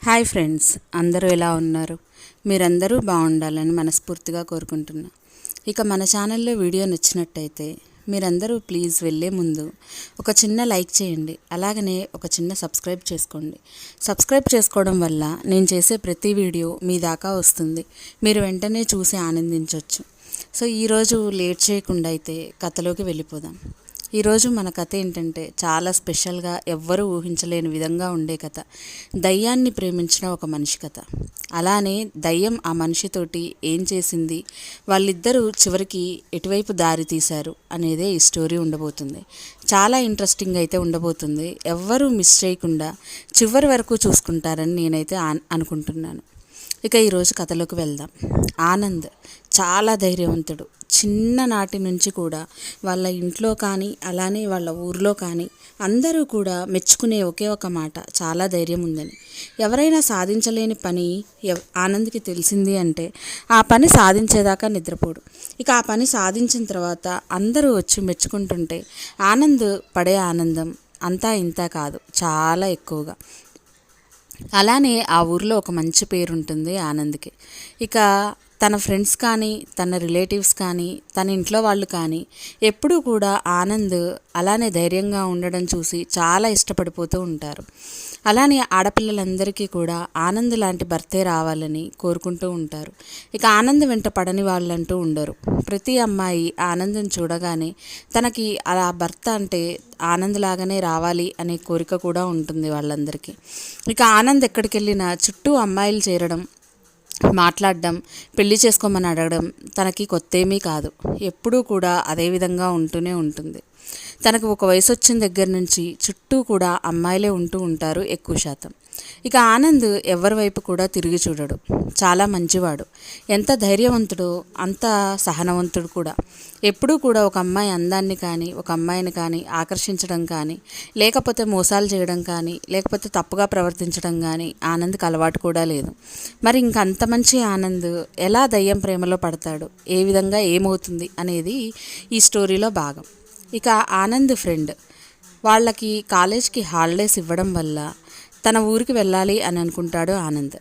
Hi friends, అందరూ ఎలా ఉన్నారు? మీరందరూ బాగుండాలని మనస్ఫూర్తిగా కోరుకుంటున్నా. ఇక మన ఛానల్లో వీడియో నచ్చినట్టయితే మీరందరూ ప్లీజ్ వెళ్ళే ముందు ఒక చిన్న లైక్ చేయండి, అలాగనే ఒక చిన్న సబ్స్క్రైబ్ చేసుకోండి. సబ్స్క్రైబ్ చేసుకోవడం వల్ల నేను చేసే ప్రతి వీడియో మీ దాకా వస్తుంది, మీరు వెంటనే చూసి ఆనందించవచ్చు. సో ఈరోజు లేట్ చేయకుండా అయితే కథలోకి వెళ్ళిపోదాం. ఈరోజు మన కథ ఏంటంటే చాలా స్పెషల్గా, ఎవ్వరూ ఊహించలేని విధంగా ఉండే కథ. దయ్యాన్ని ప్రేమించిన ఒక మనిషి కథ. అలానే దయ్యం ఆ మనిషితోటి ఏం చేసింది, వాళ్ళిద్దరూ చివరికి ఎటువైపు దారి తీశారు అనేదే ఈ స్టోరీ ఉండబోతుంది. చాలా ఇంట్రెస్టింగ్ అయితే ఉండబోతుంది. ఎవ్వరూ మిస్ చేయకుండా చివరి వరకు చూసుకుంటారని నేనైతే అనుకుంటున్నాను. ఇక ఈరోజు కథలోకి వెళ్దాం. ఆనంద్ చాలా ధైర్యవంతుడు. చిన్ననాటి నుంచి కూడా వాళ్ళ ఇంట్లో కానీ అలానే వాళ్ళ ఊర్లో కానీ అందరూ కూడా మెచ్చుకునే ఒకే ఒక మాట, చాలా ధైర్యం ఉందని. ఎవరైనా సాధించలేని పని ఆనంద్కి తెలిసింది అంటే ఆ పని సాధించేదాకా నిద్రపోడు. ఇక ఆ పని సాధించిన తర్వాత అందరూ వచ్చి మెచ్చుకుంటుంటే ఆనంద్ పడే ఆనందం అంతా ఇంత కాదు, చాలా ఎక్కువగా. అలానే ఆ ఊరిలో ఒక మంచి పేరు ఉంటుంది ఆనంద్కి. ఇక తన ఫ్రెండ్స్ కానీ, తన రిలేటివ్స్ కానీ, తన ఇంట్లో వాళ్ళు కానీ ఎప్పుడూ కూడా ఆనంద్ అలానే ధైర్యంగా ఉండడం చూసి చాలా ఇష్టపడిపోతూ ఉంటారు. అలానే ఆడపిల్లలందరికీ కూడా ఆనంద్ లాంటి భర్తే రావాలని కోరుకుంటూ ఉంటారు. ఇక ఆనంద్ వెంట పడని వాళ్ళంటూ ఉండరు. ప్రతి అమ్మాయి ఆనందం చూడగానే తనకి అలా భర్త అంటే ఆనంద్ లాగానే రావాలి అనే కోరిక కూడా ఉంటుంది వాళ్ళందరికీ. ఇక ఆనంద్ ఎక్కడికి వెళ్ళినా చుట్టూ అమ్మాయిలు చేరడం, మాట్లాడడం, పెళ్లి చేసుకోమని అడగడం తనకి కొత్తేమీ కాదు. ఎప్పుడూ కూడా అదే విధంగా ఉంటూనే ఉంటుంది. తనకు ఒక వయసు వచ్చిన దగ్గర నుంచి చుట్టూ కూడా అమ్మాయిలే ఉంటూ ఉంటారు ఎక్కువ శాతం. ఇక ఆనంద్ ఎవరి వైపు కూడా తిరిగి చూడడు. చాలా మంచివాడు. ఎంత ధైర్యవంతుడో అంత సహనవంతుడు కూడా. ఎప్పుడూ కూడా ఒక అమ్మాయి అందాన్ని కానీ, ఒక అమ్మాయిని కానీ ఆకర్షించడం కానీ, లేకపోతే మోసాలు చేయడం కానీ, లేకపోతే తప్పుగా ప్రవర్తించడం కానీ ఆనంద్కి అలవాటు కూడా లేదు. మరి ఇంకంత మంచి ఆనంద్ ఎలా దయ్యం ప్రేమలో పడతాడు, ఏ విధంగా ఏమవుతుంది అనేది ఈ స్టోరీలో భాగం. ఇక ఆనంద్ ఫ్రెండ్ వాళ్ళకి కాలేజ్కి హాలిడేస్ ఇవ్వడం వల్ల తన ఊరికి వెళ్ళాలి అని అనుకుంటాడు ఆనంద్.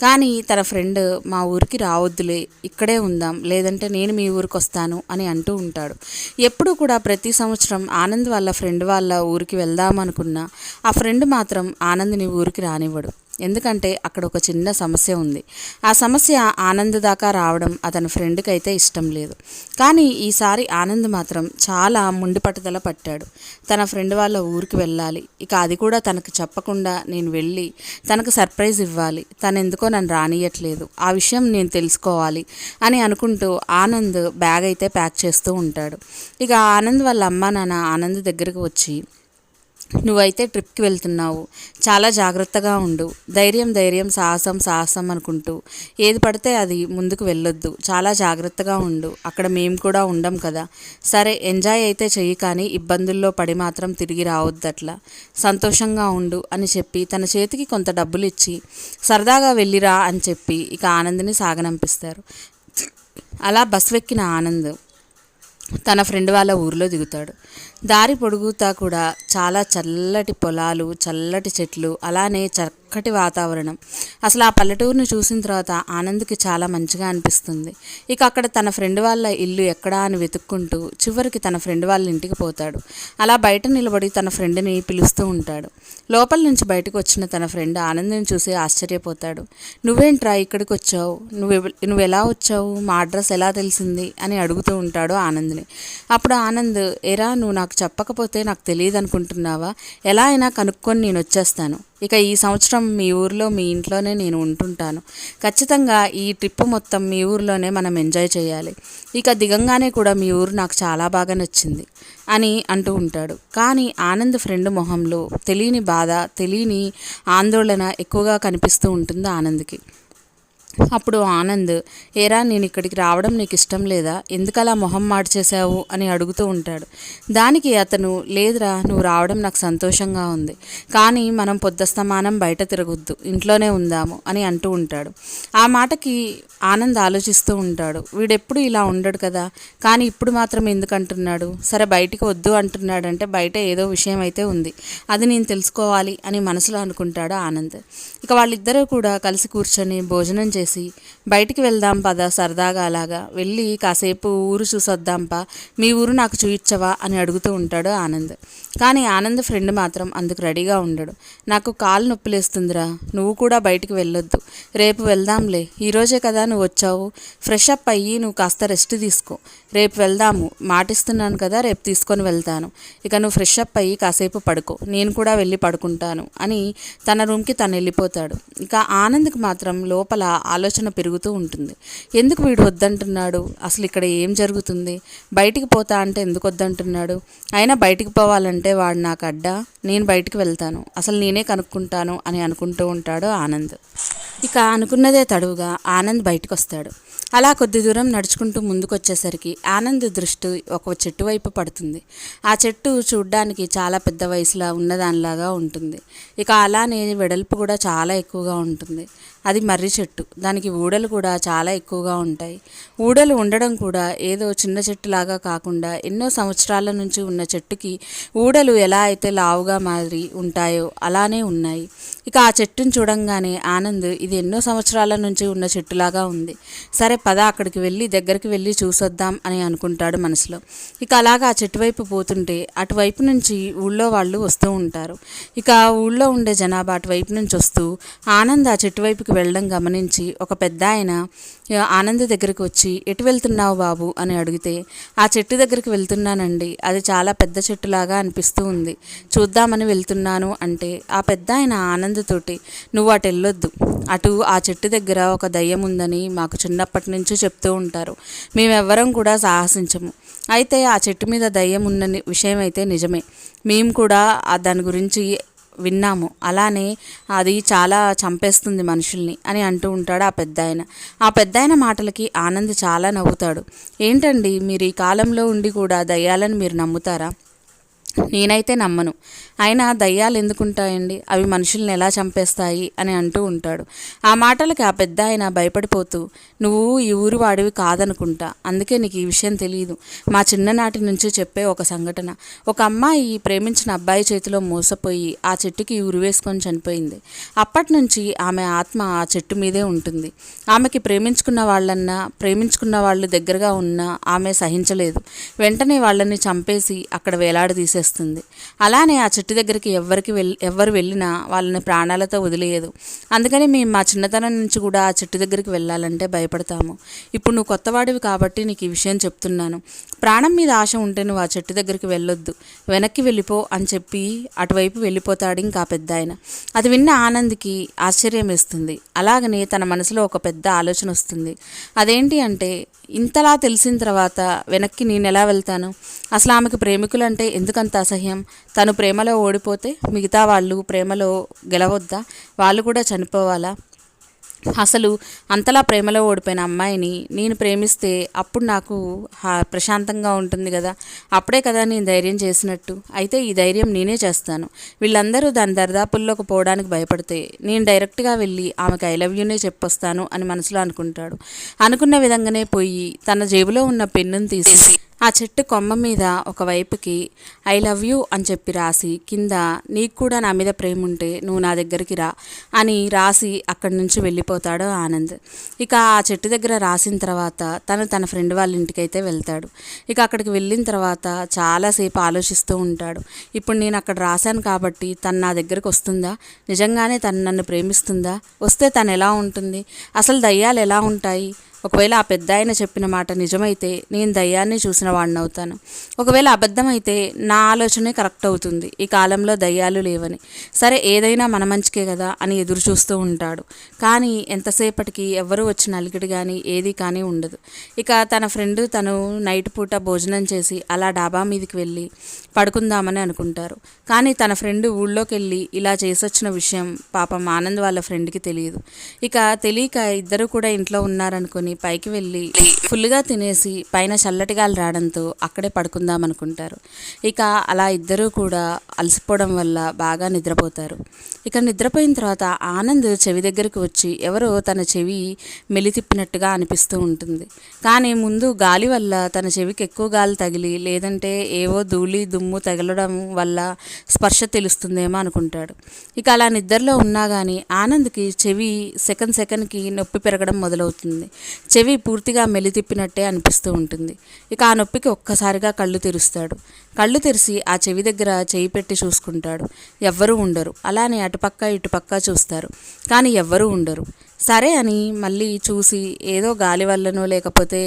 కానీ తన ఫ్రెండ్ మా ఊరికి రావద్దులే, ఇక్కడే ఉందాం, లేదంటే నేను మీ ఊరికి వస్తాను అని అంటూ ఉంటాడు. ఎప్పుడు కూడా ప్రతి సంవత్సరం ఆనంద్ వాళ్ళ ఫ్రెండ్ వాళ్ళ ఊరికి వెళ్దామనుకున్నా ఆ ఫ్రెండ్ మాత్రం ఆనంద్ని ఊరికి రానివ్వడు. ఎందుకంటే అక్కడ ఒక చిన్న సమస్య ఉంది. ఆ సమస్య ఆనంద్ దాకా రావడం అతని ఫ్రెండ్కి అయితే ఇష్టం లేదు. కానీ ఈసారి ఆనంద్ మాత్రం చాలా మొండి పట్టుదల పట్టాడు. తన ఫ్రెండ్ వాళ్ళ ఊరికి వెళ్ళాలి, ఇక అది కూడా తనకు చెప్పకుండా నేను వెళ్ళి తనకు సర్ప్రైజ్ ఇవ్వాలి, తను ఎందుకో నన్ను రానియట్లేదు, ఆ విషయం నేను తెలుసుకోవాలి అని అనుకుంటూ ఆనంద్ బ్యాగ్ అయితే ప్యాక్ చేస్తూ ఉంటాడు. ఇక ఆనంద్ వాళ్ళ అమ్మా నాన్న ఆనంద్ దగ్గరికి వచ్చి, నువ్వైతే ట్రిప్కి వెళ్తున్నావు, చాలా జాగ్రత్తగా ఉండు, ధైర్యం సాహసం అనుకుంటూ ఏది పడితే అది ముందుకు వెళ్ళొద్దు, చాలా జాగ్రత్తగా ఉండు, అక్కడ మేము కూడా ఉండం కదా, సరే ఎంజాయ్ అయితే చెయ్యి కానీ ఇబ్బందుల్లో పడి మాత్రం తిరిగి రావద్దట్లా, సంతోషంగా ఉండు అని చెప్పి తన చేతికి కొంత డబ్బులు ఇచ్చి సరదాగా వెళ్ళిరా అని చెప్పి ఇక ఆనంద్ని సాగనంపిస్తారు. అలా బస్ ఎక్కిన ఆనంద్ తన ఫ్రెండ్ వాళ్ళ ఊరిలో దిగుతాడు. దారి పొడుగుతా కూడా చాలా చల్లటి పొలాలు, చల్లటి చెట్లు, అలానే చక్కటి వాతావరణం. అసలు ఆ పల్లెటూరుని చూసిన తర్వాత ఆనంద్కి చాలా మంచిగా అనిపిస్తుంది. ఇక అక్కడ తన ఫ్రెండ్ వాళ్ళ ఇల్లు ఎక్కడా అని వెతుక్కుంటూ చివరికి తన ఫ్రెండ్ వాళ్ళ ఇంటికి పోతాడు. అలా బయట నిలబడి తన ఫ్రెండ్ని పిలుస్తూ ఉంటాడు. లోపల నుంచి బయటకు వచ్చిన తన ఫ్రెండ్ ఆనంద్ని చూసి ఆశ్చర్యపోతాడు. నువ్వేంట్రా ఇక్కడికి వచ్చావు, నువ్వు ఎలా వచ్చావు, మా అడ్రస్ ఎలా తెలిసింది అని అడుగుతూ ఉంటాడు ఆనంద్ని. అప్పుడు ఆనంద్, ఎరా నువ్వు నాకు చెప్పకపోతే నాకు తెలియదు అనుకుంటున్నావా, ఎలా అయినా కనుక్కొని నేను వచ్చేస్తాను, ఇక ఈ సంవత్సరం మీ ఊరిలో మీ ఇంట్లోనే నేను ఉంటుంటాను, ఖచ్చితంగా ఈ ట్రిప్ మొత్తం మీ ఊరిలోనే మనం ఎంజాయ్ చేయాలి, ఇక దిగంగానే కూడా మీ ఊరు నాకు చాలా బాగా నచ్చింది అని అంటూ ఉంటాడు. కానీ ఆనంద్ ఫ్రెండ్ మొహంలో తెలియని బాధ, తెలియని ఆందోళన ఎక్కువగా కనిపిస్తూ ఉంటుంది ఆనంద్కి. అప్పుడు ఆనంద్, ఏరా నేను ఇక్కడికి రావడం నీకు ఇష్టం లేదా, ఎందుకలా మొహం మార్చేశావు అని అడుగుతూ ఉంటాడు. దానికి అతను, లేదురా నువ్వు రావడం నాకు సంతోషంగా ఉంది, కానీ మనం పొద్దస్తమానం బయట తిరగొద్దు, ఇంట్లోనే ఉందాము అని అంటూ ఉంటాడు. ఆ మాటకి ఆనంద్ ఆలోచిస్తూ ఉంటాడు. వీడెప్పుడు ఇలా ఉండడు కదా, కానీ ఇప్పుడు మాత్రం ఎందుకు అంటున్నాడు, సరే బయటికి వద్దు అంటున్నాడంటే బయట ఏదో విషయం అయితే ఉంది, అది నేను తెలుసుకోవాలి అని మనసులో అనుకుంటాడు ఆనంద్. ఇక వాళ్ళిద్దరూ కూడా కలిసి కూర్చొని భోజనం చేసి, బయటికి వెళ్దాం పద, సరదాగా అలాగా వెళ్ళి కాసేపు ఊరు చూసొద్దాంపా, మీ ఊరు నాకు చూయించవా అని అడుగుతూ ఉంటాడు ఆనంద్. కానీ ఆనంద్ ఫ్రెండ్ మాత్రం అందుకు రెడీగా ఉండడు. నాకు కాలు నొప్పిలేస్తుందిరా, నువ్వు కూడా బయటికి వెళ్ళొద్దు, రేపు వెళ్దాంలే, ఈరోజే కదా నువ్వు వచ్చావు, ఫ్రెష్ అప్ అయ్యి నువ్వు కాస్త రెస్ట్ తీసుకో, రేపు వెళ్దాము, మాటిస్తున్నాను కదా రేపు తీసుకొని వెళ్తాను, ఇక నువ్వు ఫ్రెష్ అప్ అయ్యి కాసేపు పడుకో, నేను కూడా వెళ్ళి పడుకుంటాను అని తన రూమ్కి తను వెళ్ళిపోతాడు. ఇక ఆనంద్కి మాత్రం లోపల ఆలోచన పెరుగుతూ ఉంటుంది. ఎందుకు వీడు వద్దంటున్నాడు, అసలు ఇక్కడ ఏం జరుగుతుంది, బయటికి పోతా అంటే ఎందుకు వద్దంటున్నాడు, అయినా బయటికి పోవాలంటే వాడు నాకు అడ్డా, నేను బయటికి వెళ్తాను, అసలు నేనే కనుక్కుంటాను అని అనుకుంటూ ఉంటాడు ఆనంద్. ఇక అనుకున్నదే తడువుగా ఆనంద్ బయటకు వస్తాడు. అలా కొద్ది దూరం నడుచుకుంటూ ముందుకొచ్చేసరికి ఆనంద్ దృష్టి ఒక చెట్టు వైపు పడుతుంది. ఆ చెట్టు చూడ్డానికి చాలా పెద్ద వయసులో ఉన్నదానిలాగా ఉంటుంది. ఇక అలానే వెడల్పు కూడా చాలా ఎక్కువగా ఉంటుంది. అది మర్రి చెట్టు, దానికి ఊడలు కూడా చాలా ఎక్కువగా ఉంటాయి. ఊడలు ఉండడం కూడా ఏదో చిన్న చెట్టులాగా కాకుండా ఎన్నో సంవత్సరాల నుంచి ఉన్న చెట్టుకి ఊడలు ఎలా అయితే లావుగా మారి ఉంటాయో అలానే ఉన్నాయి. ఇక ఆ చెట్టును చూడంగానే ఆనంద్, ఇది ఎన్నో సంవత్సరాల నుంచి ఉన్న చెట్టులాగా ఉంది, సరే పద అక్కడికి వెళ్ళి దగ్గరికి వెళ్ళి చూసొద్దాం అని అనుకుంటాడు మనసులో. ఇక అలాగా ఆ చెట్టు వైపు పోతుంటే అటువైపు నుంచి ఊళ్ళో వాళ్ళు వస్తూ ఉంటారు. ఇక ఊళ్ళో ఉండే జనాభా అటువైపు నుంచి వస్తూ ఆనంద్ ఆ చెట్టు వైపుకి వెళ్ళడం గమనించి ఒక పెద్ద ఆయన ఆనంద్ దగ్గరికి వచ్చి, ఎటు వెళ్తున్నావు బాబు అని అడిగితే, ఆ చెట్టు దగ్గరికి వెళ్తున్నానండి, అది చాలా పెద్ద చెట్టులాగా అనిపిస్తూ ఉంది, చూద్దామని వెళ్తున్నాను అంటే ఆ పెద్ద ఆయన ఆనంద్ తోటి, నువ్వు అటు వెళ్ళొద్దు, అటు ఆ చెట్టు దగ్గర ఒక దయ్యం ఉందని మాకు చిన్నప్పటి నుంచి చెప్తూ ఉంటారు, మేమెవ్వరం కూడా సాహసించము, అయితే ఆ చెట్టు మీద దయ్యం ఉన్న విషయం అయితే నిజమే, మేము కూడా దాని గురించి విన్నాము, అలానే అది చాలా చంపేస్తుంది మనుషుల్ని అని అంటూ ఉంటాడు ఆ పెద్దాయన. ఆ పెద్దాయన మాటలకి ఆనంద్ చాలా నవ్వుతాడు. ఏంటండి మీరు ఈ కాలంలో ఉండి కూడా దయ్యాలను మీరు నమ్ముతారా, నేనైతే నమ్మను, అయినా దయ్యాలు ఎందుకుంటాయండి, అవి మనుషుల్ని ఎలా చంపేస్తాయి అని అంటూ ఉంటాడు. ఆ మాటలకి ఆ పెద్ద ఆయన భయపడిపోతూ, నువ్వు ఈ ఊరు వాడివి కాదనుకుంటా, అందుకే నీకు ఈ విషయం తెలియదు, మా చిన్ననాటి నుంచి చెప్పే ఒక సంఘటన, ఒక అమ్మాయి ప్రేమించిన అబ్బాయి చేతిలో మోసపోయి ఆ చెట్టుకి ఉరివేసుకొని చనిపోయింది. అప్పటి నుంచి ఆమె ఆత్మ ఆ చెట్టు మీదే ఉంటుంది. ఆమెకి ప్రేమించుకున్న వాళ్ళు దగ్గరగా ఉన్నా ఆమె సహించలేదు, వెంటనే వాళ్ళని చంపేసి అక్కడ వేలాడదీసేస్తుంది. అలానే ఆ చెట్టు దగ్గరికి ఎవ్వరు వెళ్ళినా వాళ్ళని ప్రాణాలతో వదిలేయదు. అందుకని మేము మా చిన్నతనం నుంచి కూడా ఆ చెట్టు దగ్గరికి వెళ్ళాలంటే భయపడతాము. ఇప్పుడు నువ్వు కొత్తవాడివి కాబట్టి నీకు ఈ విషయం చెప్తున్నాను, ప్రాణం మీద ఆశ ఉంటే నువ్వు ఆ చెట్టు దగ్గరికి వెళ్ళొద్దు, వెనక్కి వెళ్ళిపో అని చెప్పి అటువైపు వెళ్ళిపోతాడు ఇంకా పెద్ద ఆయన. అది విన్న ఆనంద్కి ఆశ్చర్యం వేస్తుంది. అలాగనే తన మనసులో ఒక పెద్ద ఆలోచన వస్తుంది. అదేంటి అంటే, ఇంతలా తెలిసిన తర్వాత వెనక్కి నేను ఎలా వెళ్తాను, అసలు ఆమెకు ప్రేమికులంటే ఎందుకంత అసహ్యం, తను ప్రేమలో ఓడిపోతే మిగతా వాళ్ళు ప్రేమలో గెలవద్దా, వాళ్ళు కూడా చనిపోవాలా, అసలు అంతలా ప్రేమలో ఓడిపోయిన అమ్మాయిని నేను ప్రేమిస్తే అప్పుడు నాకు ప్రశాంతంగా ఉంటుంది కదా, అప్పుడే కదా నేను ధైర్యం చేసినట్టు, అయితే ఈ ధైర్యం నేనే చేస్తాను, వీళ్ళందరూ దాని దరిదాపుల్లోకి పోవడానికి భయపడితే నేను డైరెక్ట్గా వెళ్ళి ఆమెకు ఐ లవ్ యూనే చెప్పొస్తాను అని మనసులో అనుకుంటాడు. అనుకున్న విధంగానే పోయి తన జేబులో ఉన్న పెన్నును తీసి ఆ చెట్టు కొమ్మ మీద ఒకవైపుకి ఐ లవ్ యూ అని చెప్పి రాసి, కింద నీకు కూడా నా మీద ప్రేమ ఉంటే నువ్వు నా దగ్గరికి రా అని రాసి అక్కడి నుంచి వెళ్ళిపోతాడు ఆనంద్. ఇక ఆ చెట్టు దగ్గర రాసిన తర్వాత తన ఫ్రెండ్ వాళ్ళ ఇంటికైతే వెళ్తాడు. ఇక అక్కడికి వెళ్ళిన తర్వాత చాలాసేపు ఆలోచిస్తూ ఉంటాడు. ఇప్పుడు నేను అక్కడ రాశాను కాబట్టి తను నా దగ్గరకు వస్తుందా, నిజంగానే తను నన్ను ప్రేమిస్తుందా, వస్తే తను ఎలా ఉంటుంది, అసలు దయ్యాలు ఎలా ఉంటాయి, ఒకవేళ ఆ పెద్ద ఆయన చెప్పిన మాట నిజమైతే నేను దయ్యాన్ని చూసిన వాడిని అవుతాను, ఒకవేళ అబద్ధమైతే నా ఆలోచనే కరెక్ట్ అవుతుంది, ఈ కాలంలో దయ్యాలు లేవని. సరే ఏదైనా మన మంచికే కదా అని ఎదురు చూస్తూ ఉంటాడు. కానీ ఎంతసేపటికి ఎవరు వచ్చిన అలికిడి కానీ ఏది కానీ ఉండదు. ఇక తన ఫ్రెండ్ తను నైట్ పూట భోజనం చేసి అలా డాబా మీదకి వెళ్ళి పడుకుందామని అనుకుంటారు. కానీ తన ఫ్రెండ్ ఊళ్ళోకి వెళ్ళి ఇలా చేసొచ్చిన విషయం పాపం ఆనంద్ వాళ్ళ ఫ్రెండ్కి తెలియదు. ఇక తెలియక ఇద్దరు కూడా ఇంట్లో ఉన్నారనుకుని పైకి వెళ్ళి ఫుల్గా తినేసి పైన చల్లటి గాలి రావడంతో అక్కడే పడుకుందాం అనుకుంటారు. ఇక అలా ఇద్దరూ కూడా అలసిపోవడం వల్ల బాగా నిద్రపోతారు. ఇక నిద్రపోయిన తర్వాత ఆనంద్ చెవి దగ్గరికి వచ్చి ఎవరో తన చెవి మెలితిప్పినట్టుగా అనిపిస్తూ ఉంటుంది. కానీ ముందు గాలి వల్ల తన చెవికి ఎక్కువ గాలి తగిలి లేదంటే ఏవో ధూళి దుమ్ము తగలడం వల్ల స్పర్శ తెలుస్తుందేమో అనుకుంటాడు. ఇక అలా నిద్రలో ఉన్నా కానీ ఆనంద్కి చెవి సెకండ్కి నొప్పి పెరగడం మొదలవుతుంది. చెవి పూర్తిగా మెలితిప్పినట్టే అనిపిస్తూ ఉంటుంది. ఇక ఆ నొప్పికి ఒక్కసారిగా కళ్ళు తెరుస్తాడు. కళ్ళు తెరిచి ఆ చెవి దగ్గర చేయి పెట్టి చూసుకుంటాడు. ఎవ్వరూ ఉండరు. అలానే అటుపక్క ఇటుపక్క చూస్తారు, కానీ ఎవ్వరూ ఉండరు. సరే అని మళ్ళీ చూసి ఏదో గాలి వల్లనో లేకపోతే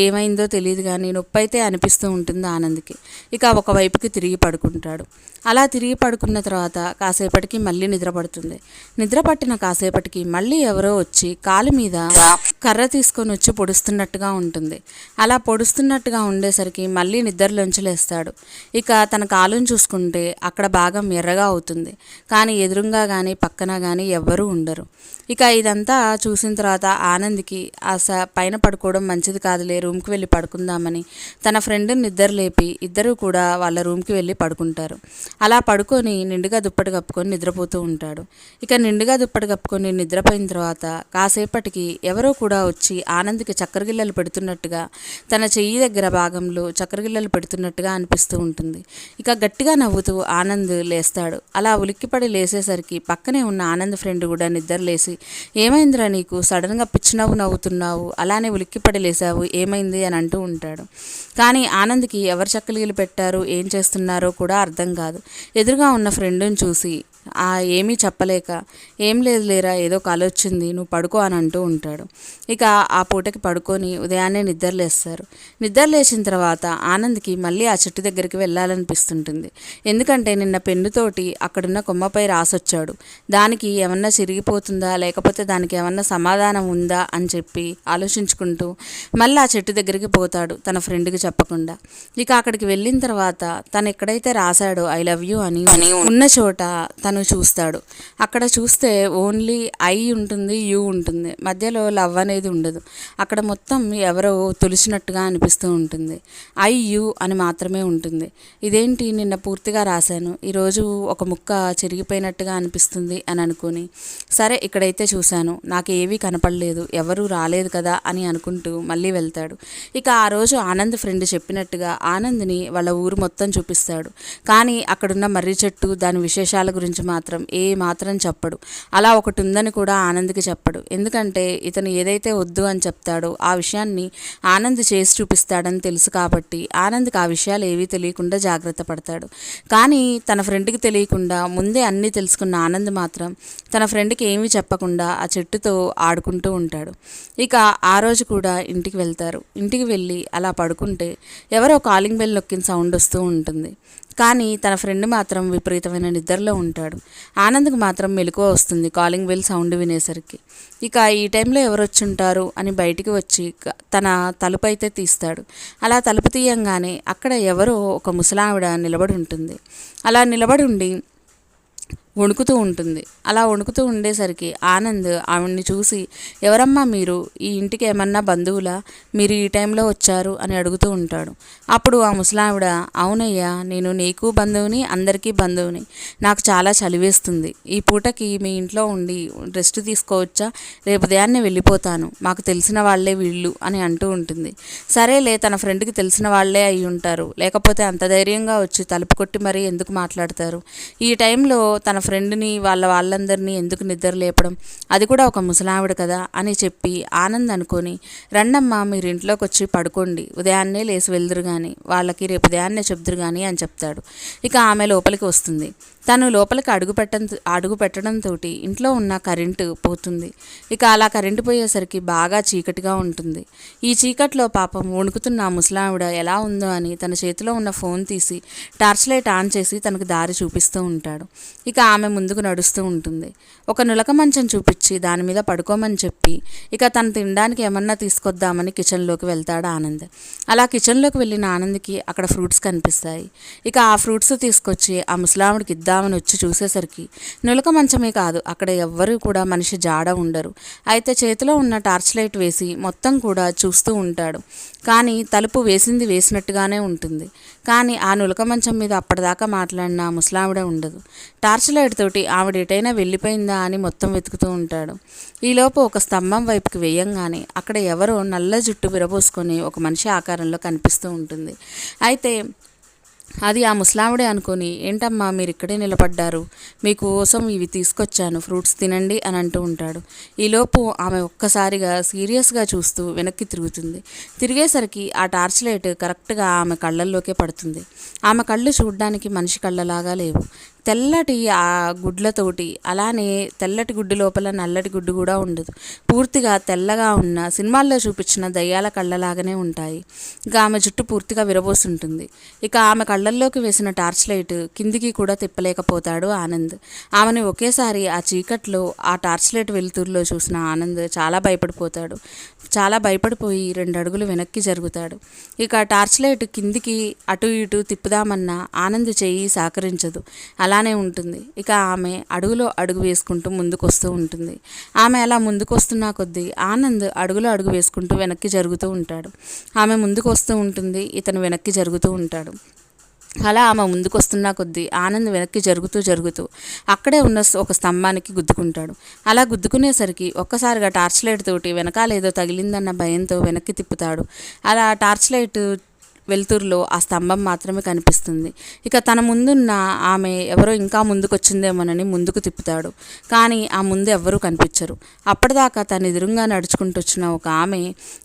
ఏమైందో తెలియదు కానీ నొప్పి అయితే అనిపిస్తూ ఉంటుంది ఆనంద్కి. ఇక ఒకవైపుకి తిరిగి పడుకుంటాడు. అలా తిరిగి పడుకున్న తర్వాత కాసేపటికి మళ్ళీ నిద్ర పడుతుంది. నిద్ర పట్టిన కాసేపటికి మళ్ళీ ఎవరో వచ్చి కాలు మీద కర్ర తీసుకొని వచ్చి పొడుస్తున్నట్టుగా ఉంటుంది. అలా పొడుస్తున్నట్టుగా ఉండేసరికి మళ్ళీ నిద్రలోంచి లేస్తాడు. ఇక తన కాలుని చూసుకుంటే అక్కడ భాగం ఎర్రగా అవుతుంది. కానీ ఎదురుగా కానీ పక్కన కానీ ఎవ్వరూ ఉండరు. ఇక ఇదంతా చూసిన తర్వాత ఆనంద్కి పైన పడుకోవడం మంచిది కాదులే, రూమ్కి వెళ్ళి పడుకుందామని తన ఫ్రెండ్ని నిద్ర లేపి ఇద్దరూ కూడా వాళ్ళ రూమ్కి వెళ్ళి పడుకుంటారు. అలా పడుకొని నిండుగా దుప్పటి కప్పుకొని నిద్రపోతూ ఉంటాడు. ఇక నిండుగా దుప్పటి కప్పుకొని నిద్రపోయిన తర్వాత కాసేపటికి ఎవరో కూడా వచ్చి ఆనంద్కి చక్కెరగిల్లలు పెడుతున్నట్టుగా తన చెయ్యి దగ్గర భాగంలో చక్కెరగిల్లలు పెడుతున్నట్టుగా అనిపిస్తూ ఉంటుంది. ఇక గట్టిగా నవ్వుతూ ఆనంద్ లేస్తాడు. అలా ఉలిక్కిపడి లేసేసరికి పక్కనే ఉన్న ఆనంద్ ఫ్రెండ్ కూడా నిద్ర లేసి ఏమైందిరా నీకు, సడన్గా పిచ్చి నవ్వు నవ్వుతున్నావు, అలానే ఉలిక్కిపడి లేసావు, ఏమైంది అని అంటూ ఉంటాడు. కానీ ఆనంద్కి ఎవరు చక్కలిగిలు పెట్టారు ఏం చేస్తున్నారో కూడా అర్థం కాదు. ఎదురుగా ఉన్న ఫ్రెండ్ని చూసి ఏమీ చెప్పలేక ఏం లేదు లేరా ఏదో కల వచ్చింది నువ్వు పడుకో అని అంటూ ఉంటాడు. ఇక ఆ పూటకి పడుకొని ఉదయాన్నే నిద్రలేస్తారు. నిద్ర లేచిన తర్వాత ఆనంద్కి మళ్ళీ ఆ చెట్టు దగ్గరికి వెళ్ళాలనిపిస్తుంటుంది. ఎందుకంటే నిన్న పెన్నుతోటి అక్కడున్న కొమ్మపై రాసొచ్చాడు. దానికి ఏమన్నా చిరిగిపోతుందా లేకపోతే దానికి ఏమన్నా సమాధానం ఉందా అని చెప్పి ఆలోచించుకుంటూ మళ్ళీ ఆ చెట్టు దగ్గరికి పోతాడు తన ఫ్రెండ్కి చెప్పకుండా. ఇక అక్కడికి వెళ్ళిన తర్వాత తను ఎక్కడైతే రాశాడో ఐ లవ్ యూ అని ఉన్న చోట తను చూస్తాడు. అక్కడ చూస్తే ఓన్లీ ఐ ఉంటుంది, యూ ఉంటుంది, మధ్యలో లవ్ అనేది ఉండదు. అక్కడ మొత్తం ఎవరో తులిచినట్టుగా అనిపిస్తూ ఉంటుంది. ఐ యూ అని మాత్రమే ఉంటుంది. ఇదేంటి నిన్న పూర్తిగా రాశాను, ఈరోజు ఒక ముక్క చిరిగిపోయినట్టుగా అనిపిస్తుంది అని అనుకుని సరే ఇక్కడైతే చూశాను, నాకు ఏవీ కనపడలేదు, ఎవరూ రాలేదు కదా అని అనుకుంటూ మళ్ళీ వెళ్తాడు. ఇక ఆ రోజు ఆనంద్ ఫ్రెండ్ చెప్పినట్టుగా ఆనంద్ని వాళ్ళ ఊరు మొత్తం చూపిస్తాడు. కానీ అక్కడున్న మర్రి చెట్టు దాని విశేషాల గురించి మాత్రం మాత్రం చెప్పడు. అలా ఒకటి ఉందని కూడా ఆనంద్కి చెప్పడు. ఎందుకంటే ఇతను ఏదైతే వద్దు అని చెప్తాడో ఆ విషయాన్ని ఆనంద్ చేసి చూపిస్తాడని తెలుసు కాబట్టి ఆనంద్కి ఆ విషయాలు ఏవీ తెలియకుండా జాగ్రత్త పడతాడు. కానీ తన ఫ్రెండ్కి తెలియకుండా ముందే అన్నీ తెలుసుకున్న ఆనంద్ మాత్రం తన ఫ్రెండ్కి ఏమీ చెప్పకుండా ఆ చెట్టుతో ఆడుకుంటూ ఉంటాడు. ఇక ఆ రోజు కూడా ఇంటికి వెళ్తారు. ఇంటికి వెళ్ళి అలా పడుకుంటే ఎవరో కాలింగ్ బెల్ నొక్కిన సౌండ్ వస్తూ ఉంటుంది. కానీ తన ఫ్రెండ్ మాత్రం విపరీతమైన నిద్రలో ఉంటాడు. ఆనంద్కి మాత్రం మెలకువ వస్తుంది కాలింగ్ బెల్ సౌండ్ వినేసరికి. ఇక ఈ టైంలో ఎవరు వచ్చుంటారు అని బయటికి వచ్చి తన తలుపు అయితే తీస్తాడు. అలా తలుపు తీయంగానే అక్కడ ఎవరో ఒక ముసలావిడ నిలబడి ఉంటుంది. అలా నిలబడి ఉండి వణుకుతూ ఉంటుంది. అలా వణుకుతూ ఉండేసరికి ఆనంద్ ఆవిడ్ని చూసి ఎవరమ్మా మీరు, ఈ ఇంటికి ఏమన్నా బంధువులా, మీరు ఈ టైంలో వచ్చారు అని అడుగుతూ ఉంటాడు. అప్పుడు ఆ ముసలావిడ అవునయ్యా నేను నీకు బంధువుని అందరికీ బంధువుని, నాకు చాలా చలివేస్తుంది, ఈ పూటకి మీ ఇంట్లో ఉండి రెస్ట్ తీసుకోవచ్చా, రేపు ఉదయాన్నే వెళ్ళిపోతాను, మాకు తెలిసిన వాళ్ళే వీళ్ళు అని అంటూ ఉంటుంది. సరేలే తన ఫ్రెండ్కి తెలిసిన వాళ్ళే అయి ఉంటారు, లేకపోతే అంత ధైర్యంగా వచ్చి తలుపు కొట్టి మరీ ఎందుకు మాట్లాడతారు, ఈ టైంలో తన ఫ్రెండ్ని వాళ్ళందరినీ ఎందుకు నిద్ర లేపడం, అది కూడా ఒక ముసలావిడ కదా అని చెప్పి ఆనంద్ అనుకొని, రండమ్మా మీరు ఇంట్లోకి వచ్చి పడుకోండి, ఉదయాన్నే లేచి వెళ్దురు కానీ, వాళ్ళకి రేపు ఉదయాన్నే చెప్దురు కానీ అని చెప్తాడు. ఇక ఆమె లోపలికి వస్తుంది. తను లోపలికి అడుగు పెట్టడంతో ఇంట్లో ఉన్న కరెంటు పోతుంది. ఇక అలా కరెంటు పోయేసరికి బాగా చీకటిగా ఉంటుంది. ఈ చీకట్లో పాపం వణుకుతున్న ముసలావిడ ఎలా ఉందో అని తన చేతిలో ఉన్న ఫోన్ తీసి టార్చ్ లైట్ ఆన్ చేసి తనకు దారి చూపిస్తూ ఉంటాడు. ఇక ఆమె ముందుకు నడుస్తూ ఉంటుంది. ఒక నులక మంచం చూపించి దాని మీద పడుకోమని చెప్పి ఇక తను తినడానికి ఏమన్నా తీసుకొద్దామని కిచెన్లోకి వెళ్తాడు ఆనంద్. అలా కిచెన్లోకి వెళ్ళిన ఆనంద్కి అక్కడ ఫ్రూట్స్ కనిపిస్తాయి. ఇక ఆ ఫ్రూట్స్ తీసుకొచ్చి ఆ ముసలావిడికి ఇద్దామని వచ్చి చూసేసరికి నులక మంచమే కాదు, అక్కడ ఎవ్వరూ కూడా మనిషి జాడ ఉండరు. అయితే చేతిలో ఉన్న టార్చ్ లైట్ వేసి మొత్తం కూడా చూస్తూ ఉంటాడు. కానీ తలుపు వేసినట్టుగానే ఉంటుంది. కానీ ఆ నులక మంచం మీద అప్పటిదాకా మాట్లాడిన ముసలావిడ ఉండదు. టార్చ్ లైట్ తోటి ఆవిడ ఎటైనా వెళ్ళిపోయిందా అని మొత్తం వెతుకుతూ ఉంటాడు. ఈలోపు ఒక స్తంభం వైపుకి వేయంగానే అక్కడ ఎవరో నల్ల జుట్టు విరబోసుకొని ఒక మనిషి ఆకారంలో కనిపిస్తూ ఉంటుంది. అయితే అది ఆ ముసలావిడే అనుకొని, ఏంటమ్మా మీరు ఇక్కడే నిలబడ్డారు, మీకోసం ఇవి తీసుకొచ్చాను, ఫ్రూట్స్ తినండి అని అంటూ ఉంటాడు. ఈలోపు ఆమె ఒక్కసారిగా సీరియస్గా చూస్తూ వెనక్కి తిరుగుతుంది. తిరిగేసరికి ఆ టార్చ్ లైట్ కరెక్ట్గా ఆమె కళ్ళల్లోకే పడుతుంది. ఆమె కళ్ళు చూడ్డానికి మనిషి కళ్ళలాగా లేవు. తెల్లటి ఆ గుడ్లతోటి, అలానే తెల్లటి గుడ్డు లోపల నల్లటి గుడ్డు కూడా ఉండదు. పూర్తిగా తెల్లగా ఉన్న సినిమాల్లో చూపించిన దయ్యాల కళ్ళలాగానే ఉంటాయి. ఇక ఆమె జుట్టు పూర్తిగా విరబోసుంటుంది. ఇక ఆమె కళ్ళల్లోకి వేసిన టార్చ్ లైట్ కిందికి కూడా తిప్పలేకపోతాడు ఆనంద్. ఆమెను ఒకేసారి ఆ చీకట్లో ఆ టార్చ్ లైట్ వెలుతురులో చూసిన ఆనంద్ చాలా భయపడిపోతాడు. చాలా భయపడిపోయి 2 అడుగులు వెనక్కి జరుగుతాడు. ఇక టార్చ్ లైట్ కిందికి అటు ఇటు తిప్పుదామన్నా ఆనంద్ చెయ్యి సహకరించదు. అలానే ఉంటుంది. ఇక ఆమె అడుగులో అడుగు వేసుకుంటూ ముందుకు వస్తూ ఉంటుంది. ఆమె అలా ముందుకు వస్తున్న కొద్దీ ఆనంద్ అడుగులో అడుగు వేసుకుంటూ వెనక్కి జరుగుతూ ఉంటాడు. ఆమె ముందుకు వస్తూ ఉంటుంది, ఇతను వెనక్కి జరుగుతూ ఉంటాడు. అలా ఆమె ముందుకు వస్తున్న కొద్దీ ఆనంద్ వెనక్కి జరుగుతూ అక్కడే ఉన్న ఒక స్తంభానికి గుద్దుకుంటాడు. అలా గుద్దుకునేసరికి ఒక్కసారిగా టార్చ్ లైట్ తోటి వెనకాలేదో తగిలిందన్న భయంతో వెనక్కి తిప్పుతాడు. అలా టార్చ్ లైట్ వెలుతురులో ఆ స్తంభం మాత్రమే కనిపిస్తుంది. ఇక తన ముందున్న ఆమె ఎవరో ఇంకా ముందుకొచ్చిందేమోనని ముందుకు తిప్పుతాడు. కానీ ఆ ముందు ఎవ్వరూ కనిపించరు. అప్పటిదాకా తన ఎదురుగా నడుచుకుంటూ వచ్చిన ఒక ఆమె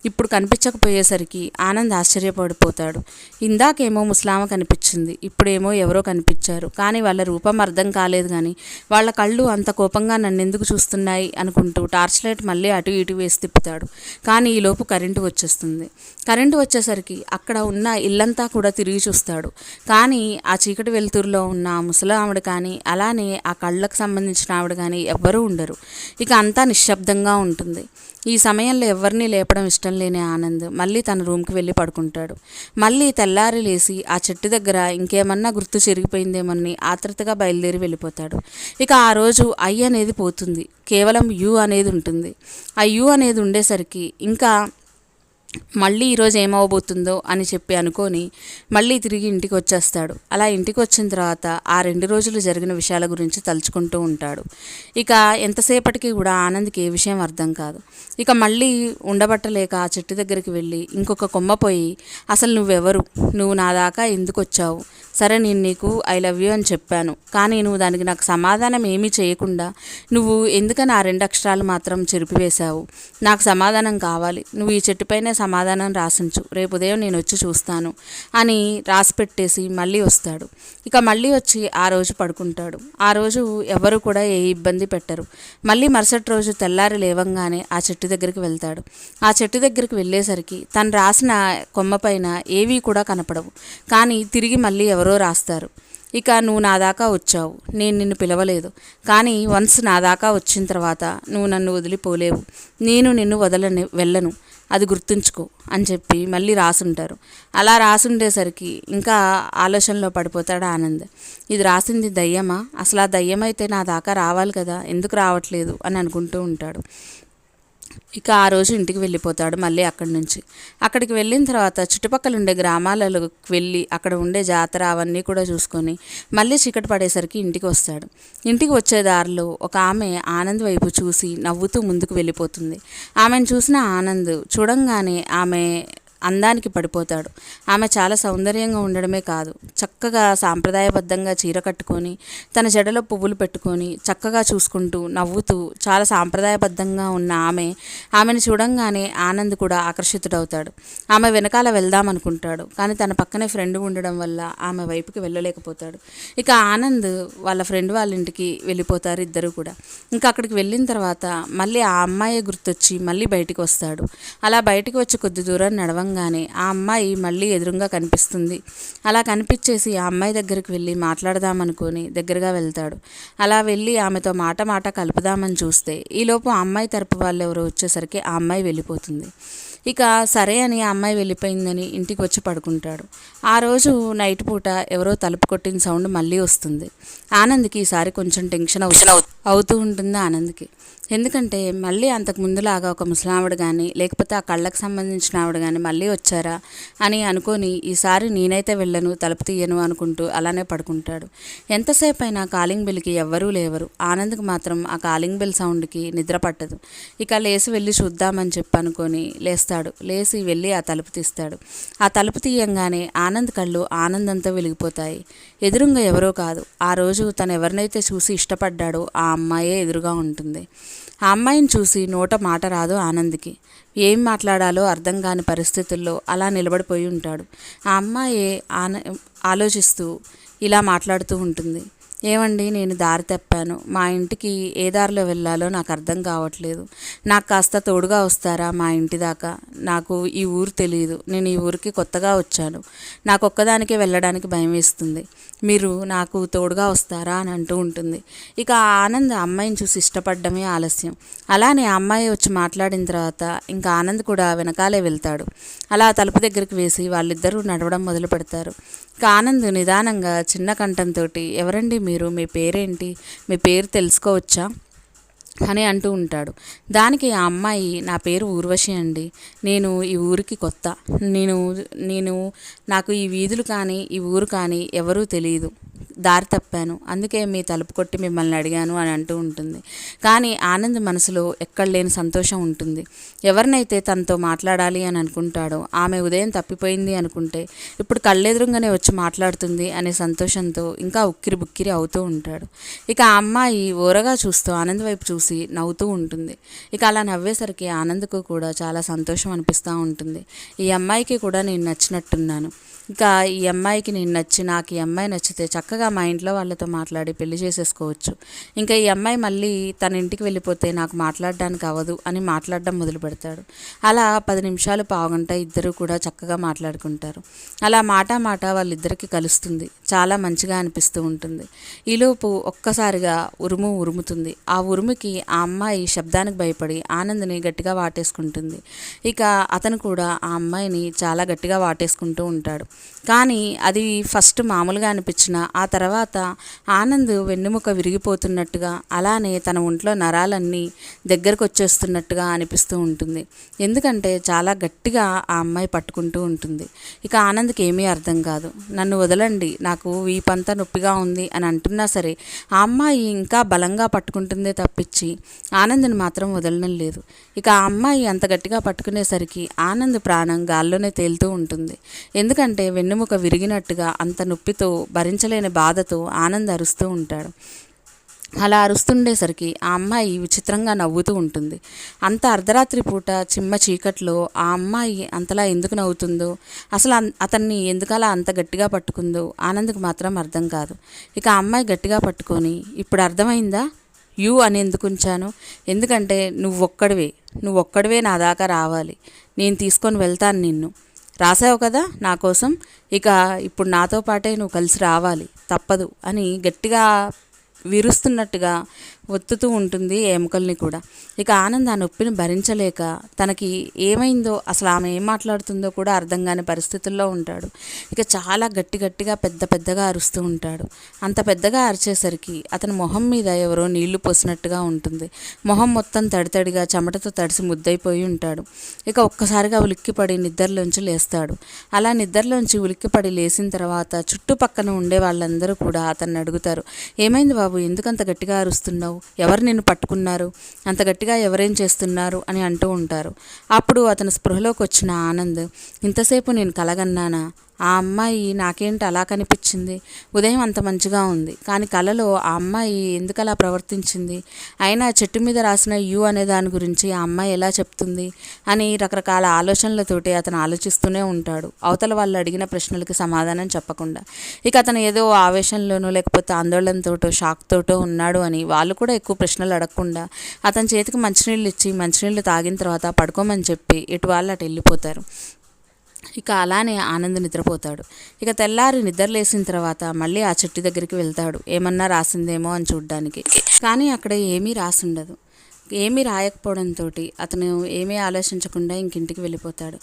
ఇప్పుడు కనిపించకపోయేసరికి ఆనంద్ ఆశ్చర్యపడిపోతాడు. ఇందాకేమో ముసలామ కనిపించింది, ఇప్పుడేమో ఎవరో కనిపించారు. కానీ వాళ్ళ రూపం అర్థం కాలేదు. కానీ వాళ్ళ కళ్ళు అంత కోపంగా నన్నెందుకు చూస్తున్నాయి అనుకుంటూ టార్చ్ లైట్ మళ్ళీ అటు ఇటు వేసి తిప్పుతాడు. కానీ ఈలోపు కరెంటు వచ్చేస్తుంది. కరెంటు వచ్చేసరికి అక్కడ ఉన్న ఇల్లంతా కూడా తిరిగి చూస్తాడు. కానీ ఆ చీకటి వెలుతురులో ఉన్న ఆ ముసలి ఆవిడ కానీ అలానే ఆ కళ్ళకు సంబంధించిన ఆవిడ కానీ ఎవ్వరూ ఉండరు. ఇక అంతా నిశ్శబ్దంగా ఉంటుంది. ఈ సమయంలో ఎవరిని లేపడం ఇష్టం లేని ఆనంద్ మళ్ళీ తన రూమ్కి వెళ్ళి పడుకుంటాడు. మళ్ళీ తెల్లారి లేచి ఆ చెట్టు దగ్గర ఇంకేమన్నా గుర్తు చెరిగిపోయిందేమని ఆత్రతగా బయలుదేరి వెళ్ళిపోతాడు. ఇక ఆ రోజు ఐ అనేది పోతుంది, కేవలం యు అనేది ఉంటుంది. ఆ యు అనేది ఉండేసరికి ఇంకా మళ్ళీ ఈరోజు ఏమవబోతుందో అని చెప్పి అనుకొని మళ్ళీ తిరిగి ఇంటికి వచ్చేస్తాడు. అలా ఇంటికి వచ్చిన తర్వాత ఆ 2 రోజులు జరిగిన విషయాల గురించి తలుచుకుంటూ ఉంటాడు. ఇక ఎంతసేపటికి కూడా ఆనంద్కి ఏ విషయం అర్థం కాదు. ఇక మళ్ళీ ఉండబట్టలేక ఆ చెట్టు దగ్గరికి వెళ్ళి ఇంకొక కొమ్మ పోయి, అసలు నువ్వెవరు, నువ్వు నా దాకా ఎందుకు వచ్చావు, సరే నేను నీకు ఐ లవ్ యూ అని చెప్పాను, కానీ నువ్వు దానికి నాకు సమాధానం ఏమీ చేయకుండా నువ్వు ఎందుకని ఆ 2 అక్షరాలు మాత్రం చెరిపివేశావు, నాకు సమాధానం కావాలి, నువ్వు ఈ చెట్టుపైనే సమాధానం రాసించు, రేపు ఉదయం నేను వచ్చి చూస్తాను అని రాసి పెట్టేసి మళ్ళీ వస్తాడు. ఇక మళ్ళీ వచ్చి ఆ రోజు పడుకుంటాడు. ఆ రోజు ఎవరు కూడా ఏ ఇబ్బంది పెట్టరు. మళ్ళీ మరుసటి రోజు తెల్లారి లేవంగానే ఆ చెట్టు దగ్గరికి వెళ్తాడు. ఆ చెట్టు దగ్గరికి వెళ్ళేసరికి తను రాసిన కొమ్మ పైన ఏవీ కూడా కనపడవు. కానీ తిరిగి మళ్ళీ ఎవరో రాస్తారు. ఇక నువ్వు నా దాకా వచ్చావు, నేను నిన్ను పిలవలేదు, కానీ వన్స్ నా దాకా వచ్చిన తర్వాత నువ్వు నన్ను వదిలిపోలేవు, నేను నిన్ను వెళ్ళను, అది గుర్తుంచుకో అని చెప్పి మళ్ళీ రాసుంటారు. అలా రాసుండేసరికి ఇంకా ఆలోచనలో పడిపోతాడు ఆనంద్. ఇది రాసింది దయ్యమా, అసలు ఆ దయ్యం అయితే నా దాకా రావాలి కదా, ఎందుకు రావట్లేదు అని అనుకుంటూ ఉంటాడు. ఇక ఆ రోజు ఇంటికి వెళ్ళిపోతాడు. మళ్ళీ అక్కడికి వెళ్ళిన తర్వాత చుట్టుపక్కల ఉండే గ్రామాలకు వెళ్ళి అక్కడ ఉండే జాతర అవన్నీ కూడా చూసుకొని మళ్ళీ చీకటి పడేసరికి ఇంటికి వస్తాడు. ఇంటికి వచ్చే దారిలో ఒక ఆమె ఆనంద్ వైపు చూసి నవ్వుతూ ముందుకు వెళ్ళిపోతుంది. ఆమెను చూసిన ఆనంద్ చూడంగానే ఆమె అందానికి పడిపోతాడు. ఆమె చాలా సౌందర్యంగా ఉండడమే కాదు, చక్కగా సాంప్రదాయబద్ధంగా చీర కట్టుకొని తన జడలో పువ్వులు పెట్టుకొని చక్కగా చూసుకుంటూ నవ్వుతూ చాలా సాంప్రదాయబద్ధంగా ఉన్న ఆమెను చూడంగానే ఆనంద్ కూడా ఆకర్షితుడవుతాడు. ఆమె వెనకాల వెళ్దామనుకుంటాడు, కానీ తన పక్కనే ఫ్రెండ్ ఉండడం వల్ల ఆమె వైపుకి వెళ్ళలేకపోతాడు. ఇక ఆనంద్ వాళ్ళ ఫ్రెండ్ వాళ్ళ ఇంటికి వెళ్ళిపోతారు ఇద్దరు కూడా. ఇంకా అక్కడికి వెళ్ళిన తర్వాత మళ్ళీ ఆ అమ్మాయి గుర్తొచ్చి మళ్ళీ బయటికి వస్తాడు. అలా బయటికి వచ్చి కొద్ది దూరం నడవంగానే ఆ అమ్మాయి మళ్ళీ ఎదురుగా కనిపిస్తుంది. అలా కనిపించేసి ఆ అమ్మాయి దగ్గరికి వెళ్ళి మాట్లాడదామనుకొని దగ్గరగా వెళ్తాడు. అలా వెళ్ళి ఆమెతో మాట కలుపుదామని చూస్తే ఈలోపు ఆ అమ్మాయి తరపు వాళ్ళు ఎవరో వచ్చేసరికి ఆ అమ్మాయి వెళ్ళిపోతుంది. ఇక సరే అని ఆ అమ్మాయి వెళ్ళిపోయిందని ఇంటికి వచ్చి పడుకుంటాడు. ఆ రోజు నైట్ పూట ఎవరో తలుపు కొట్టిన సౌండ్ మళ్ళీ వస్తుంది. ఆనంద్కి ఈసారి కొంచెం టెన్షన్ అవుతూ ఉంటుంది ఆనంద్కి. ఎందుకంటే మళ్ళీ అంతకు ముందులాగా ఒక ముసలావిడ కానీ లేకపోతే ఆ కళ్ళకు సంబంధించిన ఆవిడ కానీ మళ్ళీ వచ్చారా అని అనుకొని ఈసారి నేనైతే వెళ్ళను, తలుపు తీయను అనుకుంటూ అలానే పడుకుంటాడు. ఎంతసేపు అయినా కాలింగ్ బెల్కి ఎవ్వరూ లేవరు. ఆనంద్కి మాత్రం ఆ కాలింగ్ బెల్ సౌండ్కి నిద్ర పట్టదు. ఇక లేచి వెళ్ళి చూద్దామని చెప్పి అనుకొని లేచి వెళ్ళి ఆ తలుపు తీస్తాడు. ఆ తలుపు తీయంగానే ఆనంద్ కళ్ళు ఆనందంతో వెలిగిపోతాయి. ఎదురుగా ఎవరో కాదు, ఆ రోజు తను ఎవరినైతే చూసి ఇష్టపడ్డాడో ఆ అమ్మాయే ఎదురుగా ఉంటుంది. ఆ అమ్మాయిని చూసి నోట మాట రాదు ఆనంద్కి. ఏం మాట్లాడాలో అర్థం కాని పరిస్థితుల్లో అలా నిలబడిపోయి ఉంటాడు. ఆ అమ్మాయి ఆలోచిస్తూ ఇలా మాట్లాడుతూ ఉంటుంది. ఏమండి, నేను దారి తప్పాను, మా ఇంటికి ఏ దారిలో వెళ్ళాలో నాకు అర్థం కావట్లేదు, నాకు కాస్త తోడుగా వస్తారా మా ఇంటి దాకా? నాకు ఈ ఊరు తెలియదు, నేను ఈ ఊరికి కొత్తగా వచ్చాను, నాకు ఒక్కదానికే వెళ్ళడానికి భయం వేస్తుంది, మీరు నాకు తోడుగా వస్తారా అని అంటూ ఉంటుంది. ఇక ఆనంద్ అమ్మాయిని చూసి ఇష్టపడడమే ఆలస్యం. అలానే ఆ అమ్మాయి వచ్చి మాట్లాడిన తర్వాత ఇంకా ఆనంద్ కూడా వెనకాలే వెళ్తాడు. అలా తలుపు దగ్గరికి వేసి వాళ్ళిద్దరూ నడవడం మొదలు పెడతారు. ఇక ఆనంద్ నిదానంగా చిన్న కంఠంతో, ఎవరండి మీరు, మీ పేరేంటి, మీ పేరు తెలుసుకోవచ్చా అని అంటూ ఉంటాడు. దానికి ఆ అమ్మాయి, నా పేరు ఊర్వశి అండి, నేను ఈ ఊరికి కొత్త, నేను నాకు ఈ వీధులు కానీ ఈ ఊరు కానీ ఎవరూ తెలియదు, దారి తప్పాను, అందుకే మీ తలుపు కొట్టి మిమ్మల్ని అడిగాను అని అంటూ ఉంటుంది. కానీ ఆనంద్ మనసులో ఎక్కడ లేని సంతోషం ఉంటుంది. ఎవరినైతే తనతో మాట్లాడాలి అని అనుకుంటాడో ఆమె ఉదయం తప్పిపోయింది అనుకుంటే ఇప్పుడు కళ్ళెదురుగానే వచ్చి మాట్లాడుతుంది అనే సంతోషంతో ఇంకా ఉక్కిరి బుక్కిరి అవుతూ ఉంటాడు. ఇక ఆ అమ్మాయి ఓరగా చూస్తూ ఆనంద్ వైపు చూసి నవ్వుతూ ఉంటుంది. ఇక అలా నవ్వేసరికి ఆనంద్కు కూడా చాలా సంతోషం అనిపిస్తూ ఉంటుంది. ఈ అమ్మాయికి కూడా నేను నచ్చినట్టున్నాను, ఇంకా ఈ అమ్మాయికి నేను నచ్చి నాకు ఈ అమ్మాయి నచ్చితే చక్కగా మా ఇంట్లో వాళ్ళతో మాట్లాడి పెళ్లి చేసేసుకోవచ్చు, ఇంకా ఈ అమ్మాయి మళ్ళీ తన ఇంటికి వెళ్ళిపోతే నాకు మాట్లాడడానికి అవ్వదు అని మాట్లాడడం మొదలు పెడతాడు. అలా 10 నిమిషాలు పావుగంట ఇద్దరు కూడా చక్కగా మాట్లాడుకుంటారు. అలా మాట వాళ్ళిద్దరికీ కలుస్తుంది. చాలా మంచిగా అనిపిస్తూ ఉంటుంది. ఈలోపు ఒక్కసారిగా ఉరుము ఉరుముతుంది. ఆ ఉరుముకి ఆ అమ్మాయి శబ్దానికి భయపడి ఆనంద్ని గట్టిగా వాటేసుకుంటుంది. ఇక అతను కూడా ఆ అమ్మాయిని చాలా గట్టిగా వాటేసుకుంటూ ఉంటాడు. కానీ అది ఫస్ట్ మామూలుగా అనిపించిన ఆ తర్వాత ఆనంద్ వెన్నెముక విరిగిపోతున్నట్టుగా, అలానే తన ఒంట్లో నరాలన్నీ దగ్గరకు వచ్చేస్తున్నట్టుగా అనిపిస్తూ ఉంటుంది. ఎందుకంటే చాలా గట్టిగా ఆ అమ్మాయి పట్టుకుంటూ ఉంటుంది. ఇక ఆనంద్కి ఏమీ అర్థం కాదు. నన్ను వదలండి, నాకు వీపంతా నొప్పిగా ఉంది అని అంటున్నా సరే ఆ అమ్మాయి ఇంకా బలంగా పట్టుకుంటుందే తప్పించి ఆనంద్ని మాత్రం వదలడం లేదు. ఇక ఆ అమ్మాయి అంత గట్టిగా పట్టుకునేసరికి ఆనంద్ ప్రాణం గాల్లోనే తేలుతూ ఉంటుంది. ఎందుకంటే వెన్నెముక విరిగినట్టుగా అంత నొప్పితో భరించలేని బాధతో ఆనంద్ అరుస్తూ ఉంటాడు. అలా అరుస్తుండేసరికి ఆ అమ్మాయి విచిత్రంగా నవ్వుతూ ఉంటుంది. అంత అర్ధరాత్రి పూట చిమ్మ చీకట్లో ఆ అమ్మాయి అంతలా ఎందుకు నవ్వుతుందో, అసలు అతన్ని ఎందుకలా అంత గట్టిగా పట్టుకుందో ఆనంద్కి మాత్రం అర్థం కాదు. ఇక ఆ అమ్మాయి గట్టిగా పట్టుకొని, ఇప్పుడు అర్థమైందా యూ అని ఎందుకు ఉంచాను, ఎందుకంటే నువ్వొక్కడివే నా దాకా రావాలి, నేను తీసుకొని వెళ్తాను, నిన్ను రాసావు కదా నా కోసం, ఇక ఇప్పుడు నాతో పాటే నువ్వు కలిసి రావాలి, తప్పదు అని గట్టిగా విరుస్తున్నట్టుగా ఒత్తుతూ ఉంటుంది ఎముకల్ని కూడా. ఇక ఆనంద్ ఆ నొప్పిని భరించలేక తనకి ఏమైందో, అసలు ఆమె ఏం మాట్లాడుతుందో కూడా అర్థం కాని పరిస్థితుల్లో ఉంటాడు. ఇక చాలా గట్టిగా పెద్దగా అరుస్తూ ఉంటాడు. అంత పెద్దగా అరిచేసరికి అతని మొహం మీద ఎవరో నీళ్లు పోసినట్టుగా ఉంటుంది. మొహం మొత్తం తడితడిగా చెమటతో తడిసి ముద్దైపోయి ఉంటాడు. ఇక ఒక్కసారిగా ఉలిక్కిపడి నిద్రలోంచి లేస్తాడు. అలా నిద్రలోంచి ఉలిక్కిపడి లేచిన తర్వాత చుట్టుపక్కన ఉండే వాళ్ళందరూ కూడా అతన్ని అడుగుతారు, ఏమైంది బాబు, ఎందుకంత గట్టిగా అరుస్తున్నావు, ఎవరు నిన్ను పట్టుకున్నారు, అంత గట్టిగా ఎవరేం చేస్తున్నారు అని అంటూ ఉంటారు. అప్పుడు అతని స్పృహలోకి వచ్చిన ఆనంద్, ఇంతసేపు నేను కలగన్నానా, ఆ అమ్మాయి నాకేంటి అలా కనిపించింది, ఉదయం అంత మంచిగా ఉంది, కానీ కలలో ఆ అమ్మాయి ఎందుకు అలా ప్రవర్తించింది, అయినా చెట్టు మీద రాసిన యు అనే దాని గురించి ఆ అమ్మాయి ఎలా చెప్తుంది అని రకరకాల ఆలోచనలతోటి అతను ఆలోచిస్తూనే ఉంటాడు, అవతల వాళ్ళు అడిగిన ప్రశ్నలకి సమాధానం చెప్పకుండా. ఇక అతను ఏదో ఆవేశంలోనో లేకపోతే ఆందోళనతోటో షాక్తోటో ఉన్నాడు అని వాళ్ళు కూడా ఎక్కువ ప్రశ్నలు అడగకుండా అతని చేతికి మంచినీళ్ళు ఇచ్చి మంచినీళ్ళు తాగిన తర్వాత పడుకోమని చెప్పి ఇటు వాళ్ళు అటు వెళ్ళిపోతారు. ఇక అలానే ఆనంద్ నిద్రపోతాడు. ఇక తెల్లారి నిద్రలేసిన తర్వాత మళ్ళీ ఆ చెట్టు దగ్గరికి వెళ్తాడు, ఏమన్నా రాసిందేమో అని చూడ్డానికి. కానీ అక్కడ ఏమీ రాసుండదు. ఏమీ రాయకపోవడంతో అతను ఏమీ ఆలోచించకుండా ఇంకింటికి వెళ్ళిపోతాడు.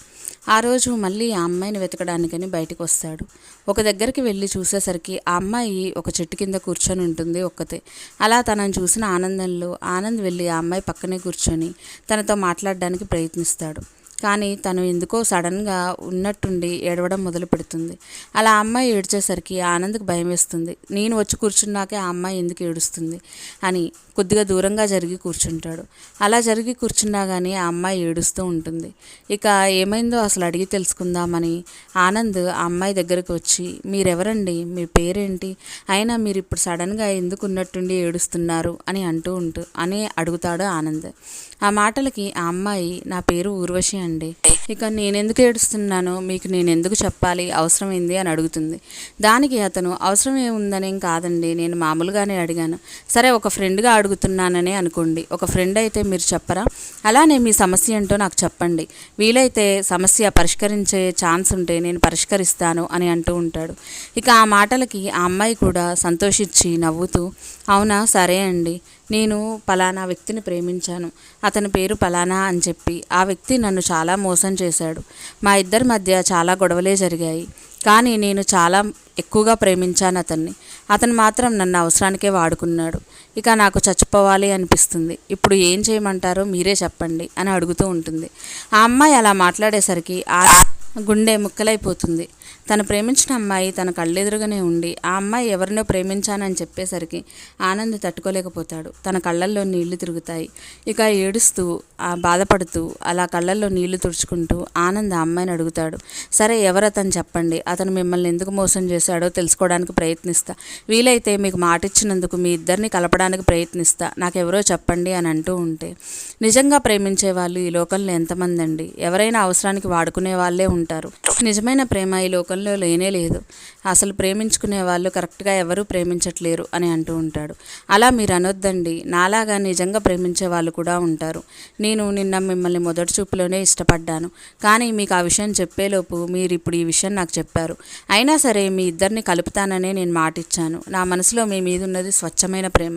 ఆ రోజు మళ్ళీ ఆ అమ్మాయిని వెతకడానికని బయటకు వస్తాడు. ఒక దగ్గరికి వెళ్ళి చూసేసరికి ఆ అమ్మాయి ఒక చెట్టు కింద కూర్చొని ఉంటుంది ఒక్కతే. అలా తనని చూసిన ఆనందంలో ఆనంద్ వెళ్ళి ఆ అమ్మాయి పక్కనే కూర్చొని తనతో మాట్లాడడానికి ప్రయత్నిస్తాడు. కానీ తను ఎందుకో సడన్గా ఉన్నట్టుండి ఏడవడం మొదలు పెడుతుంది. అలా అమ్మాయి ఏడ్చేసరికి ఆనంద్కి భయం వేస్తుంది. నేను వచ్చి కూర్చున్నాకే ఆ అమ్మాయి ఎందుకు ఏడుస్తుంది అని కొద్దిగా దూరంగా జరిగి కూర్చుంటాడు. అలా జరిగి కూర్చున్నా కానీ ఆ అమ్మాయి ఏడుస్తూ ఉంటుంది. ఇక ఏమైందో అసలు అడిగి తెలుసుకుందామని ఆనంద్ ఆ అమ్మాయి దగ్గరకు వచ్చి, మీరెవరండి, మీ పేరేంటి, అయినా మీరు ఇప్పుడు సడన్గా ఎందుకు ఉన్నట్టుండి ఏడుస్తున్నారు అని అని అడుగుతాడు ఆనంద్. ఆ మాటలకి ఆ అమ్మాయి, నా పేరు ఊర్వశి అండి, ఇక నేనెందుకు ఏడుస్తున్నానో మీకు నేను ఎందుకు చెప్పాలి, అవసరమైంది అని అడుగుతుంది. దానికి అతను, అవసరం ఏముందనేం కాదండి, నేను మామూలుగానే అడిగాను, సరే ఒక ఫ్రెండ్గా అడుగుతున్నాననే అనుకోండి, ఒక ఫ్రెండ్ అయితే మీరు చెప్పరా, అలానే మీ సమస్య ఏంటో నాకు చెప్పండి, వీలైతే సమస్య పరిష్కరించే ఛాన్స్ ఉంటే నేను పరిష్కరిస్తాను అని అంటూ ఉంటాడు. ఇక ఆ మాటలకి ఆ అమ్మాయి కూడా సంతోషించి నవ్వుతూ, అవునా సరే అండి, నేను పలానా వ్యక్తిని ప్రేమించాను, అతని పేరు పలానా అని చెప్పి ఆ వ్యక్తి నన్ను చాలా మోసం చేశాడు, మా ఇద్దరి మధ్య చాలా గొడవలే జరిగాయి, కానీ నేను చాలా ఎక్కువగా ప్రేమించాను అతన్ని, అతను మాత్రం నన్ను అవసరానికే వాడుకున్నాడు, ఇక నాకు చచ్చిపోవాలి అనిపిస్తుంది, ఇప్పుడు ఏం చేయమంటారో మీరే చెప్పండి అని అడుగుతూ ఉంటుంది. ఆ అమ్మాయి అలా మాట్లాడేసరికి ఆ గుండె ముక్కలైపోతుంది. తను ప్రేమించిన అమ్మాయి తన కళ్ళెదురుగానే ఉండి ఆ అమ్మాయి ఎవరినో ప్రేమించానని చెప్పేసరికి ఆనంద్ తట్టుకోలేకపోతాడు. తన కళ్ళల్లో నీళ్లు తిరుగుతాయి. ఇక ఏడుస్తూ బాధపడుతూ అలా కళ్ళల్లో నీళ్లు తుడుచుకుంటూ ఆనంద్ ఆ అమ్మాయిని అడుగుతాడు, సరే ఎవరతను చెప్పండి, అతను మిమ్మల్ని ఎందుకు మోసం చేశాడో తెలుసుకోవడానికి ప్రయత్నిస్తా, వీలైతే మీకు మాట ఇచ్చినందుకు మీ ఇద్దరిని కలపడానికి ప్రయత్నిస్తా, నాకెవరో చెప్పండి అని అంటూ ఉంటే, నిజంగా ప్రేమించే వాళ్ళు ఈ లోకంలో ఎంతమంది అండి, ఎవరైనా అవసరానికి వాడుకునే వాళ్ళే ఉంటారు, నిజమైన ప్రేమ ఈ లోకంలో లేనే లేదు, అసలు ప్రేమించుకునే వాళ్ళు కరెక్ట్గా ఎవరూ ప్రేమించట్లేరు అని అంటూ ఉంటాడు. అలా మీరు అనొద్దండి, నాలాగా నిజంగా ప్రేమించే వాళ్ళు కూడా ఉంటారు, నేను నిన్న మిమ్మల్ని మొదటి చూపులోనే ఇష్టపడ్డాను, కానీ మీకు ఆ విషయం చెప్పేలోపు మీరు ఇప్పుడు ఈ విషయం నాకు చెప్పారు, అయినా సరే మీ ఇద్దరిని కలుపుతాననే నేను మాటిచ్చాను, నా మనసులో మీ మీద ఉన్నది స్వచ్ఛమైన ప్రేమ,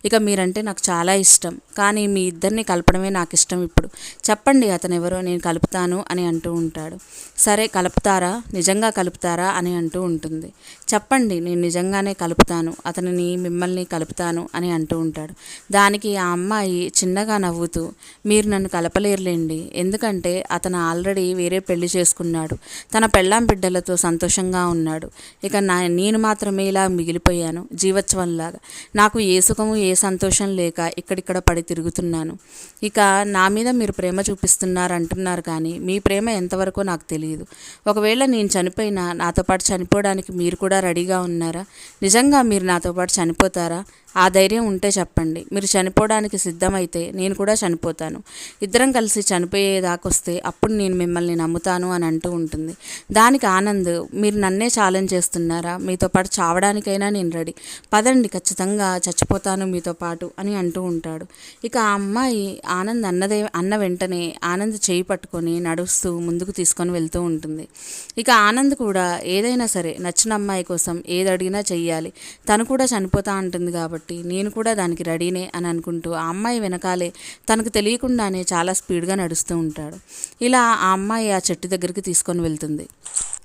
ఇక మీరంటే నాకు చాలా ఇష్టం, కానీ మీ ఇద్దరిని కలపడమే నాకు ఇష్టం, ఇప్పుడు చెప్పండి అతను ఎవరో, నేను కలుపుతాను అని అంటూ ఉంటాడు. సరే కలుపుతారా, నిజంగా కలుపుతారా అని అంటూ ఉంటుంది. చెప్పండి, నేను నిజంగానే కలుపుతాను, అతనిని మిమ్మల్ని కలుపుతాను అని అంటూ ఉంటాడు. దానికి ఆ అమ్మాయి చిన్నగా నవ్వుతూ, మీరు నన్ను కలపలేరులేండి, ఎందుకంటే అతను ఆల్రెడీ వేరే పెళ్లి చేసుకున్నాడు, తన పెళ్ళాం బిడ్డలతో సంతోషంగా ఉన్నాడు, ఇక నేను మాత్రమే ఇలా మిగిలిపోయాను జీవోత్సవంలాగా, నాకు ఏ సుఖము ఏ సంతోషం లేక ఇక్కడిక్కడ పడి తిరుగుతున్నాను, ఇక నా మీద మీరు ప్రేమ చూపిస్తున్నారు అంటున్నారు, కానీ మీ ప్రేమ ఎంతవరకు నాకు తెలియదు, ఒకవేళ నేను చనిపోయినా నాతో పాటు చనిపోవడానికి మీరు కూడా రెడీగా ఉన్నారా, నిజంగా మీరు నాతో పాటు చనిపోతారా, ఆ ధైర్యం ఉంటే చెప్పండి, మీరు చనిపోవడానికి సిద్ధమైతే నేను కూడా చనిపోతాను, ఇద్దరం కలిసి చనిపోయేదాకొస్తే అప్పుడు నేను మిమ్మల్ని నమ్ముతాను అని అంటూ ఉంటుంది. దానికి ఆనంద్, మీరు నన్నే ఛాలెంజ్ చేస్తున్నారా, మీతో పాటు చావడానికైనా నేను రెడీ, పదండి ఖచ్చితంగా చచ్చిపోతాను మీతో పాటు అని అంటూ ఉంటాడు. ఇక ఆ అమ్మాయి ఆనంద్ అన్న వెంటనే ఆనంద్ చేయి పట్టుకొని నడుస్తూ ముందుకు తీసుకొని వెళ్తూ ఉంటుంది. ఇక ఆనంద్ కూడా ఏదైనా సరే నచ్చిన అమ్మాయి కోసం ఏది అడిగినా చెయ్యాలి, తను కూడా చనిపోతా ఉంటుంది కాబట్టి నేను కూడా దానికి రెడీనే అని అనుకుంటూ ఆ అమ్మాయి వెనకాలే తనకు తెలియకుండానే చాలా స్పీడ్గా నడుస్తూ ఉంటాడు. ఇలా ఆ అమ్మాయి ఆ చెట్టు దగ్గరికి తీసుకొని వెళ్తుంది.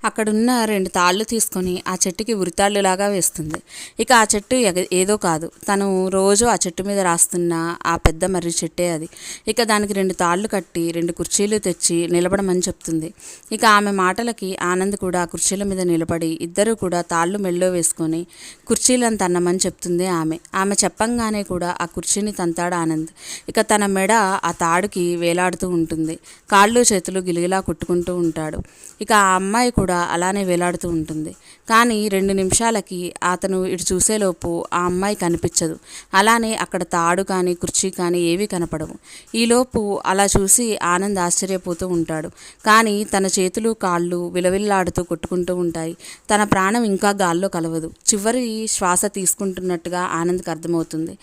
అక్కడున్న 2 తాళ్ళు తీసుకొని ఆ చెట్టుకి ఉరితాళ్ళులాగా వేస్తుంది. ఇక ఆ చెట్టు ఏదో కాదు, తను రోజు ఆ చెట్టు మీద రాస్తున్న ఆ పెద్ద మర్రి చెట్టే అది. ఇక దానికి 2 తాళ్ళు కట్టి 2 కుర్చీలు తెచ్చి నిలబడమని చెప్తుంది. ఇక ఆమె మాటలకి ఆనంద్ కూడా ఆ కుర్చీల మీద నిలబడి ఇద్దరూ కూడా తాళ్ళు మెళ్ళో వేసుకొని కుర్చీలను తన్నమని చెప్తుంది ఆమె చెప్పంగానే కూడా ఆ కుర్చీని తంతాడు ఆనంద్. ఇక తన మెడ ఆ తాడుకి వేలాడుతూ ఉంటుంది. కాళ్ళు చేతులు గిలిగిలా కొట్టుకుంటూ ఉంటాడు. ఇక ఆ అమ్మాయి కూడా అలానే వేలాడుతూ ఉంటుంది. కానీ 2 నిమిషాలకి అతను ఇటు చూసేలోపు ఆ అమ్మాయి కనిపించదు. అలానే అక్కడ తాడు కానీ కుర్చీ కానీ ఏవీ కనపడవు. ఈలోపు అలా చూసి ఆనంద్ ఆశ్చర్యపోతూ ఉంటాడు. కానీ తన చేతులు కాళ్ళు విలవిల్లాడుతూ కొట్టుకుంటూ ఉంటాయి. తన ప్రాణం ఇంకా గాల్లో కలవదు. చివరి శ్వాస తీసుకుంటున్నట్టుగా ఆనంద్కి అర్థమవుతుంది.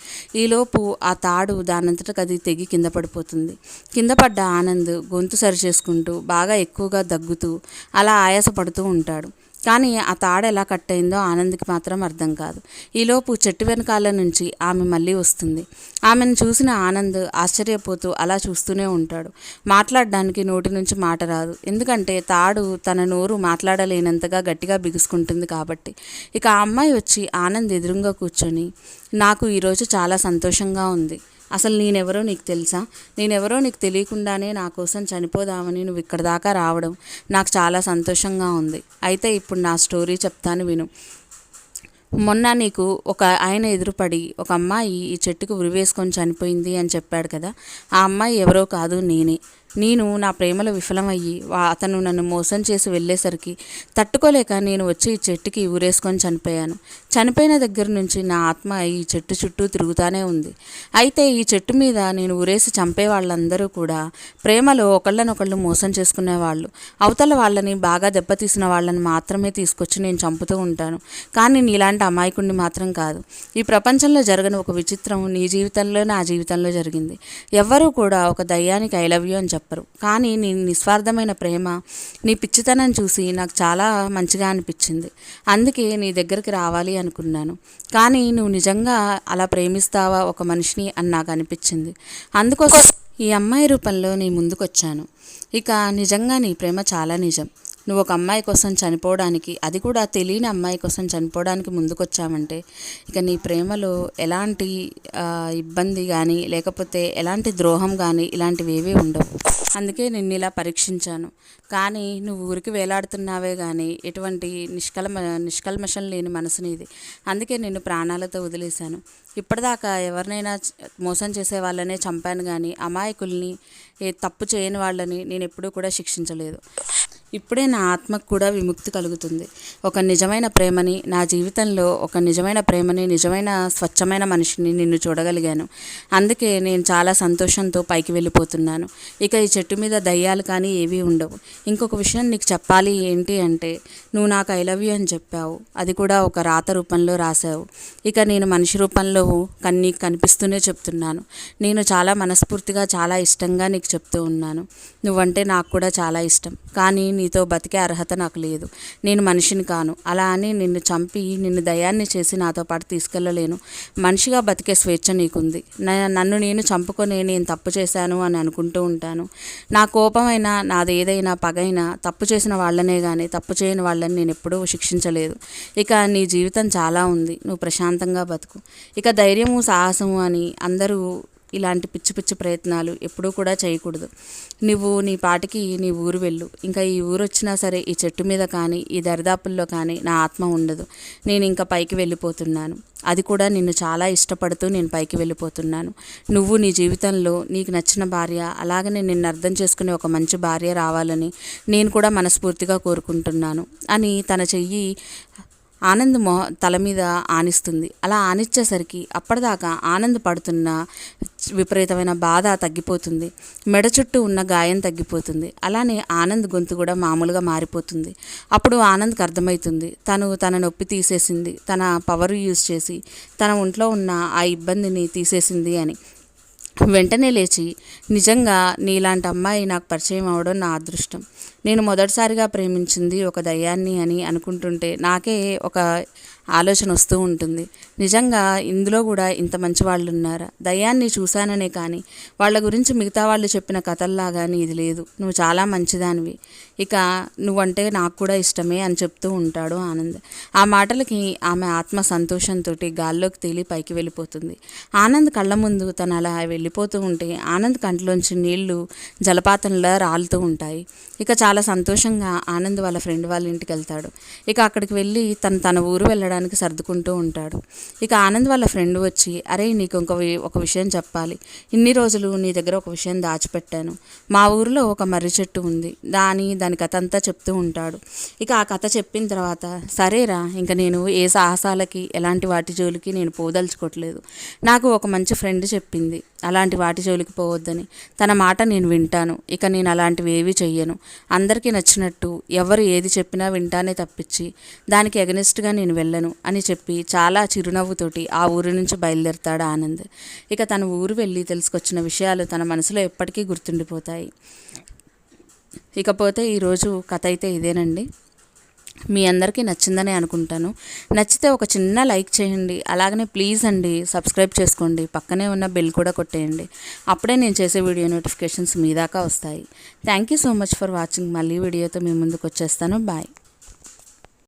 ఈలోపు ఆ తాడు దానంతటకది తెగి కింద పడిపోతుంది. కింద పడ్డ ఆనంద్ గొంతు సరిచేసుకుంటూ బాగా ఎక్కువగా దగ్గుతూ అలా ఆయాసపడుతూ ఉంటాడు. కానీ ఆ తాడు ఎలా కట్ అయిందో ఆనంద్కి మాత్రం అర్థం కాదు. ఈలోపు చెట్టు వెనకాల నుంచి ఆమె మళ్ళీ వస్తుంది. ఆమెను చూసిన ఆనంద్ ఆశ్చర్యపోతూ అలా చూస్తూనే ఉంటాడు. మాట్లాడడానికి నోటి నుంచి మాట రాదు. ఎందుకంటే తాడు తన నోరు మాట్లాడలేనంతగా గట్టిగా బిగుసుకుంటుంది కాబట్టి. ఇక ఆ అమ్మాయి వచ్చి ఆనంద్ ఎదురుగా కూర్చొని, నాకు ఈరోజు చాలా సంతోషంగా ఉంది. అసలు నేనెవరో నీకు తెలుసా? నేనెవరో నీకు తెలియకుండానే నా కోసం చనిపోదామని నువ్వు ఇక్కడ దాకా రావడం నాకు చాలా సంతోషంగా ఉంది. అయితే ఇప్పుడు నా స్టోరీ చెప్తాను విను. మొన్న నీకు ఒక ఆయన ఎదురుపడి ఒక అమ్మాయి ఈ చెట్టుకు ఉరివేసుకొని చనిపోయింది అని చెప్పాడు కదా. ఆ అమ్మాయి ఎవరో కాదు, నేనే. నేను నా ప్రేమలో విఫలమయ్యి అతను నన్ను మోసం చేసి వెళ్ళేసరికి తట్టుకోలేక నేను వచ్చి ఈ చెట్టుకి ఊరేసుకొని చనిపోయాను. చనిపోయిన దగ్గర నుంచి నా ఆత్మ ఈ చెట్టు చుట్టూ తిరుగుతూనే ఉంది. అయితే ఈ చెట్టు మీద నేను ఊరేసి చంపే వాళ్ళందరూ కూడా ప్రేమలో ఒకళ్ళనొకళ్ళు మోసం చేసుకునేవాళ్ళు. అవతల వాళ్ళని బాగా దెబ్బతీసిన వాళ్ళని మాత్రమే తీసుకొచ్చి నేను చంపుతూ ఉంటాను. కానీ నీలాంటి అమాయకుడిని మాత్రం కాదు. ఈ ప్రపంచంలో జరగని ఒక విచిత్రం నీ జీవితంలో నా జీవితంలో జరిగింది. ఎవ్వరూ కూడా ఒక దయ్యానికి ఐ లవ్ యూ అని చెప్పరు. కానీ నీ నిస్వార్థమైన ప్రేమ, నీ పిచ్చితనం చూసి నాకు చాలా మంచిగా అనిపించింది. అందుకే నీ దగ్గరికి రావాలి అనుకున్నాను. కానీ నువ్వు నిజంగా అలా ప్రేమిస్తావా ఒక మనిషిని అని నాకు అనిపించింది. అందుకోసం ఈ అమ్మాయి రూపంలో నీ ముందుకొచ్చాను. ఇక నిజంగా నీ ప్రేమ చాలా నిజం. నువ్వు ఒక అమ్మాయి కోసం చనిపోవడానికి, అది కూడా తెలియని అమ్మాయి కోసం చనిపోవడానికి ముందుకొచ్చామంటే ఇక నీ ప్రేమలో ఎలాంటి ఇబ్బంది కానీ లేకపోతే ఎలాంటి ద్రోహం కానీ ఇలాంటివి ఏవీ ఉండవు. అందుకే నిన్ను ఇలా పరీక్షించాను. కానీ నువ్వు ఊరికి వేలాడుతున్నావే కానీ ఎటువంటి నిష్కల్మషం లేని మనసు నీది. అందుకే నిన్ను ప్రాణాలతో వదిలేశాను. ఇప్పటిదాకా ఎవరినైనా మోసం చేసే వాళ్ళనే చంపాను కానీ అమాయకుల్ని, తప్పు చేయని వాళ్ళని నేను ఎప్పుడూ కూడా శిక్షించలేదు. ఇప్పుడే నా ఆత్మకు కూడా విముక్తి కలుగుతుంది. ఒక నిజమైన ప్రేమని నా జీవితంలో, ఒక నిజమైన ప్రేమని, నిజమైన స్వచ్ఛమైన మనిషిని నిన్ను చూడగలిగాను. అందుకే నేను చాలా సంతోషంతో పైకి వెళ్ళిపోతున్నాను. ఇక ఈ చెట్టు మీద దయ్యాలు కానీ ఏవీ ఉండవు. ఇంకొక విషయం నీకు చెప్పాలి ఏంటి అంటే, నువ్వు నాకు ఐ లవ్ యూ అని చెప్పావు. అది కూడా ఒక రాత రూపంలో రాసావు. ఇక నేను మనిషి రూపంలో నీకు కనిపిస్తూనే చెప్తున్నాను. నేను చాలా మనస్ఫూర్తిగా చాలా ఇష్టంగా నీకు చెప్తూ ఉన్నాను. నువ్వంటే నాకు కూడా చాలా ఇష్టం. కానీ నీతో బతికే అర్హత నాకు లేదు. నేను మనిషిని కాను. అలా అని నిన్ను చంపి నిన్ను దయాన్ని చేసి నాతో పాటు తీసుకెళ్ళలేను. మనిషిగా బతికే స్వేచ్ఛ నీకుంది. నన్ను నేను చంపుకొని నేను తప్పు చేశాను అని అనుకుంటూ ఉంటాను. నా కోపమైనా, నాదేదైనా పగైనా తప్పు చేసిన వాళ్ళనే కానీ తప్పు చేయని వాళ్ళని నేను ఎప్పుడూ శిక్షించలేదు. ఇక నీ జీవితం చాలా ఉంది. నువ్వు ప్రశాంతంగా బతుకు. ఇక ధైర్యము సాహసము అని అందరూ ఇలాంటి పిచ్చి పిచ్చి ప్రయత్నాలు ఎప్పుడూ కూడా చేయకూడదు. నువ్వు నీ పాటికి నీ ఊరు వెళ్ళు. ఇంకా ఈ ఊరు వచ్చినా సరే ఈ చెట్టు మీద కానీ ఈ దరిదాపుల్లో కానీ నా ఆత్మ ఉండదు. నేను ఇంకా పైకి వెళ్ళిపోతున్నాను. అది కూడా నిన్ను చాలా ఇష్టపడుతూ నేను పైకి వెళ్ళిపోతున్నాను. నువ్వు నీ జీవితంలో నీకు నచ్చిన భార్య, అలాగనే నిన్ను అర్థం చేసుకునే ఒక మంచి భార్య రావాలని నేను కూడా మనస్ఫూర్తిగా కోరుకుంటున్నాను అని తన చెయ్యి ఆనంద్ తల మీద ఆనిస్తుంది. అలా ఆనిచ్చేసరికి అప్పటిదాకా ఆనంద్ పడుతున్న విపరీతమైన బాధ తగ్గిపోతుంది. మెడ చుట్టూ ఉన్న గాయం తగ్గిపోతుంది. అలానే ఆనంద్ గొంతు కూడా మామూలుగా మారిపోతుంది. అప్పుడు ఆనంద్కి అర్థమవుతుంది తన నొప్పి తీసేసింది, తన పవర్ యూజ్ చేసి తన ఒంట్లో ఉన్న ఆ ఇబ్బందిని తీసేసింది అని. వెంటనే లేచి, నిజంగా నీలాంటి అమ్మాయి నాకు పరిచయం అవడం నా అదృష్టం. నేను మొదటిసారిగా ప్రేమించింది ఒక దయ్యాన్ని అని అనుకుంటుంటే నాకే ఒక ఆలోచన వస్తూ ఉంటుంది. నిజంగా ఇందులో కూడా ఇంత మంచి వాళ్ళు ఉన్నారా? దయ్యాన్ని చూశాననే కానీ వాళ్ళ గురించి మిగతా వాళ్ళు చెప్పిన కథల్లాగా ఇది లేదు. నువ్వు చాలా మంచిదానివి, ఇక నువ్వంటే నాకు కూడా ఇష్టమే అని చెప్తూ ఉంటాడు ఆనంద్. ఆ మాటలకి ఆమె ఆత్మ సంతోషంతో గాల్లోకి తేలి పైకి వెళ్ళిపోతుంది. ఆనంద్ కళ్ళ ముందు తను అలా వెళ్ళిపోతూ ఉంటే ఆనంద్ కంట్లోంచి నీళ్లు జలపాతంలా రాలుతూ ఉంటాయి. ఇక చాలా సంతోషంగా ఆనంద్ వాళ్ళ ఫ్రెండ్ వాళ్ళ ఇంటికి వెళ్తాడు. ఇక అక్కడికి వెళ్ళి తన ఊరు వెళ్ళడానికి సర్దుకుంటూ ఉంటాడు. ఇక ఆనంద్ వాళ్ళ ఫ్రెండ్ వచ్చి, అరే నీకు ఒక విషయం చెప్పాలి, ఇన్ని రోజులు నీ దగ్గర ఒక విషయం దాచిపెట్టాను. మా ఊరిలో ఒక మర్రి చెట్టు ఉంది, దాని కథ అంతా చెప్తూ ఉంటాడు. ఇక ఆ కథ చెప్పిన తర్వాత, సరేరా ఇంక నేను ఏ సాహసాలకి ఎలాంటి వాటి జోలికి నేను పోదలుచుకోవట్లేదు. నాకు ఒక మంచి ఫ్రెండ్ చెప్పింది అలాంటి వాటి జోలికి పోవద్దని. తన మాట నేను వింటాను. ఇక నేను అలాంటివి ఏవి చెయ్యను. అందరికీ నచ్చినట్టు ఎవరు ఏది చెప్పినా వింటానే తప్పించి దానికి ఎగనెస్ట్గా నేను వెళ్ళను అని చెప్పి చాలా చిరునవ్వుతోటి ఆ ఊరి నుంచి బయలుదేరుతాడు ఆనంద్. ఇక తన ఊరు వెళ్ళి తెలుసుకొచ్చిన విషయాలు తన మనసులో ఎప్పటికీ గుర్తుండిపోతాయి. ఇకపోతే ఈరోజు కథ అయితే ఇదేనండి. మీ అందరికీ నచ్చిందని అనుకుంటాను. నచ్చితే ఒక చిన్న లైక్ చేయండి. అలాగనే ప్లీజ్ అండి సబ్స్క్రైబ్ చేసుకోండి. పక్కనే ఉన్న బెల్ కూడా కొట్టేయండి. అప్పుడే నేను చేసే వీడియో నోటిఫికేషన్స్ మీ దాకా వస్తాయి. Thank you so much for watching. మళ్ళీ వీడియోతో మీ ముందుకు వచ్చేస్తాను. బాయ్.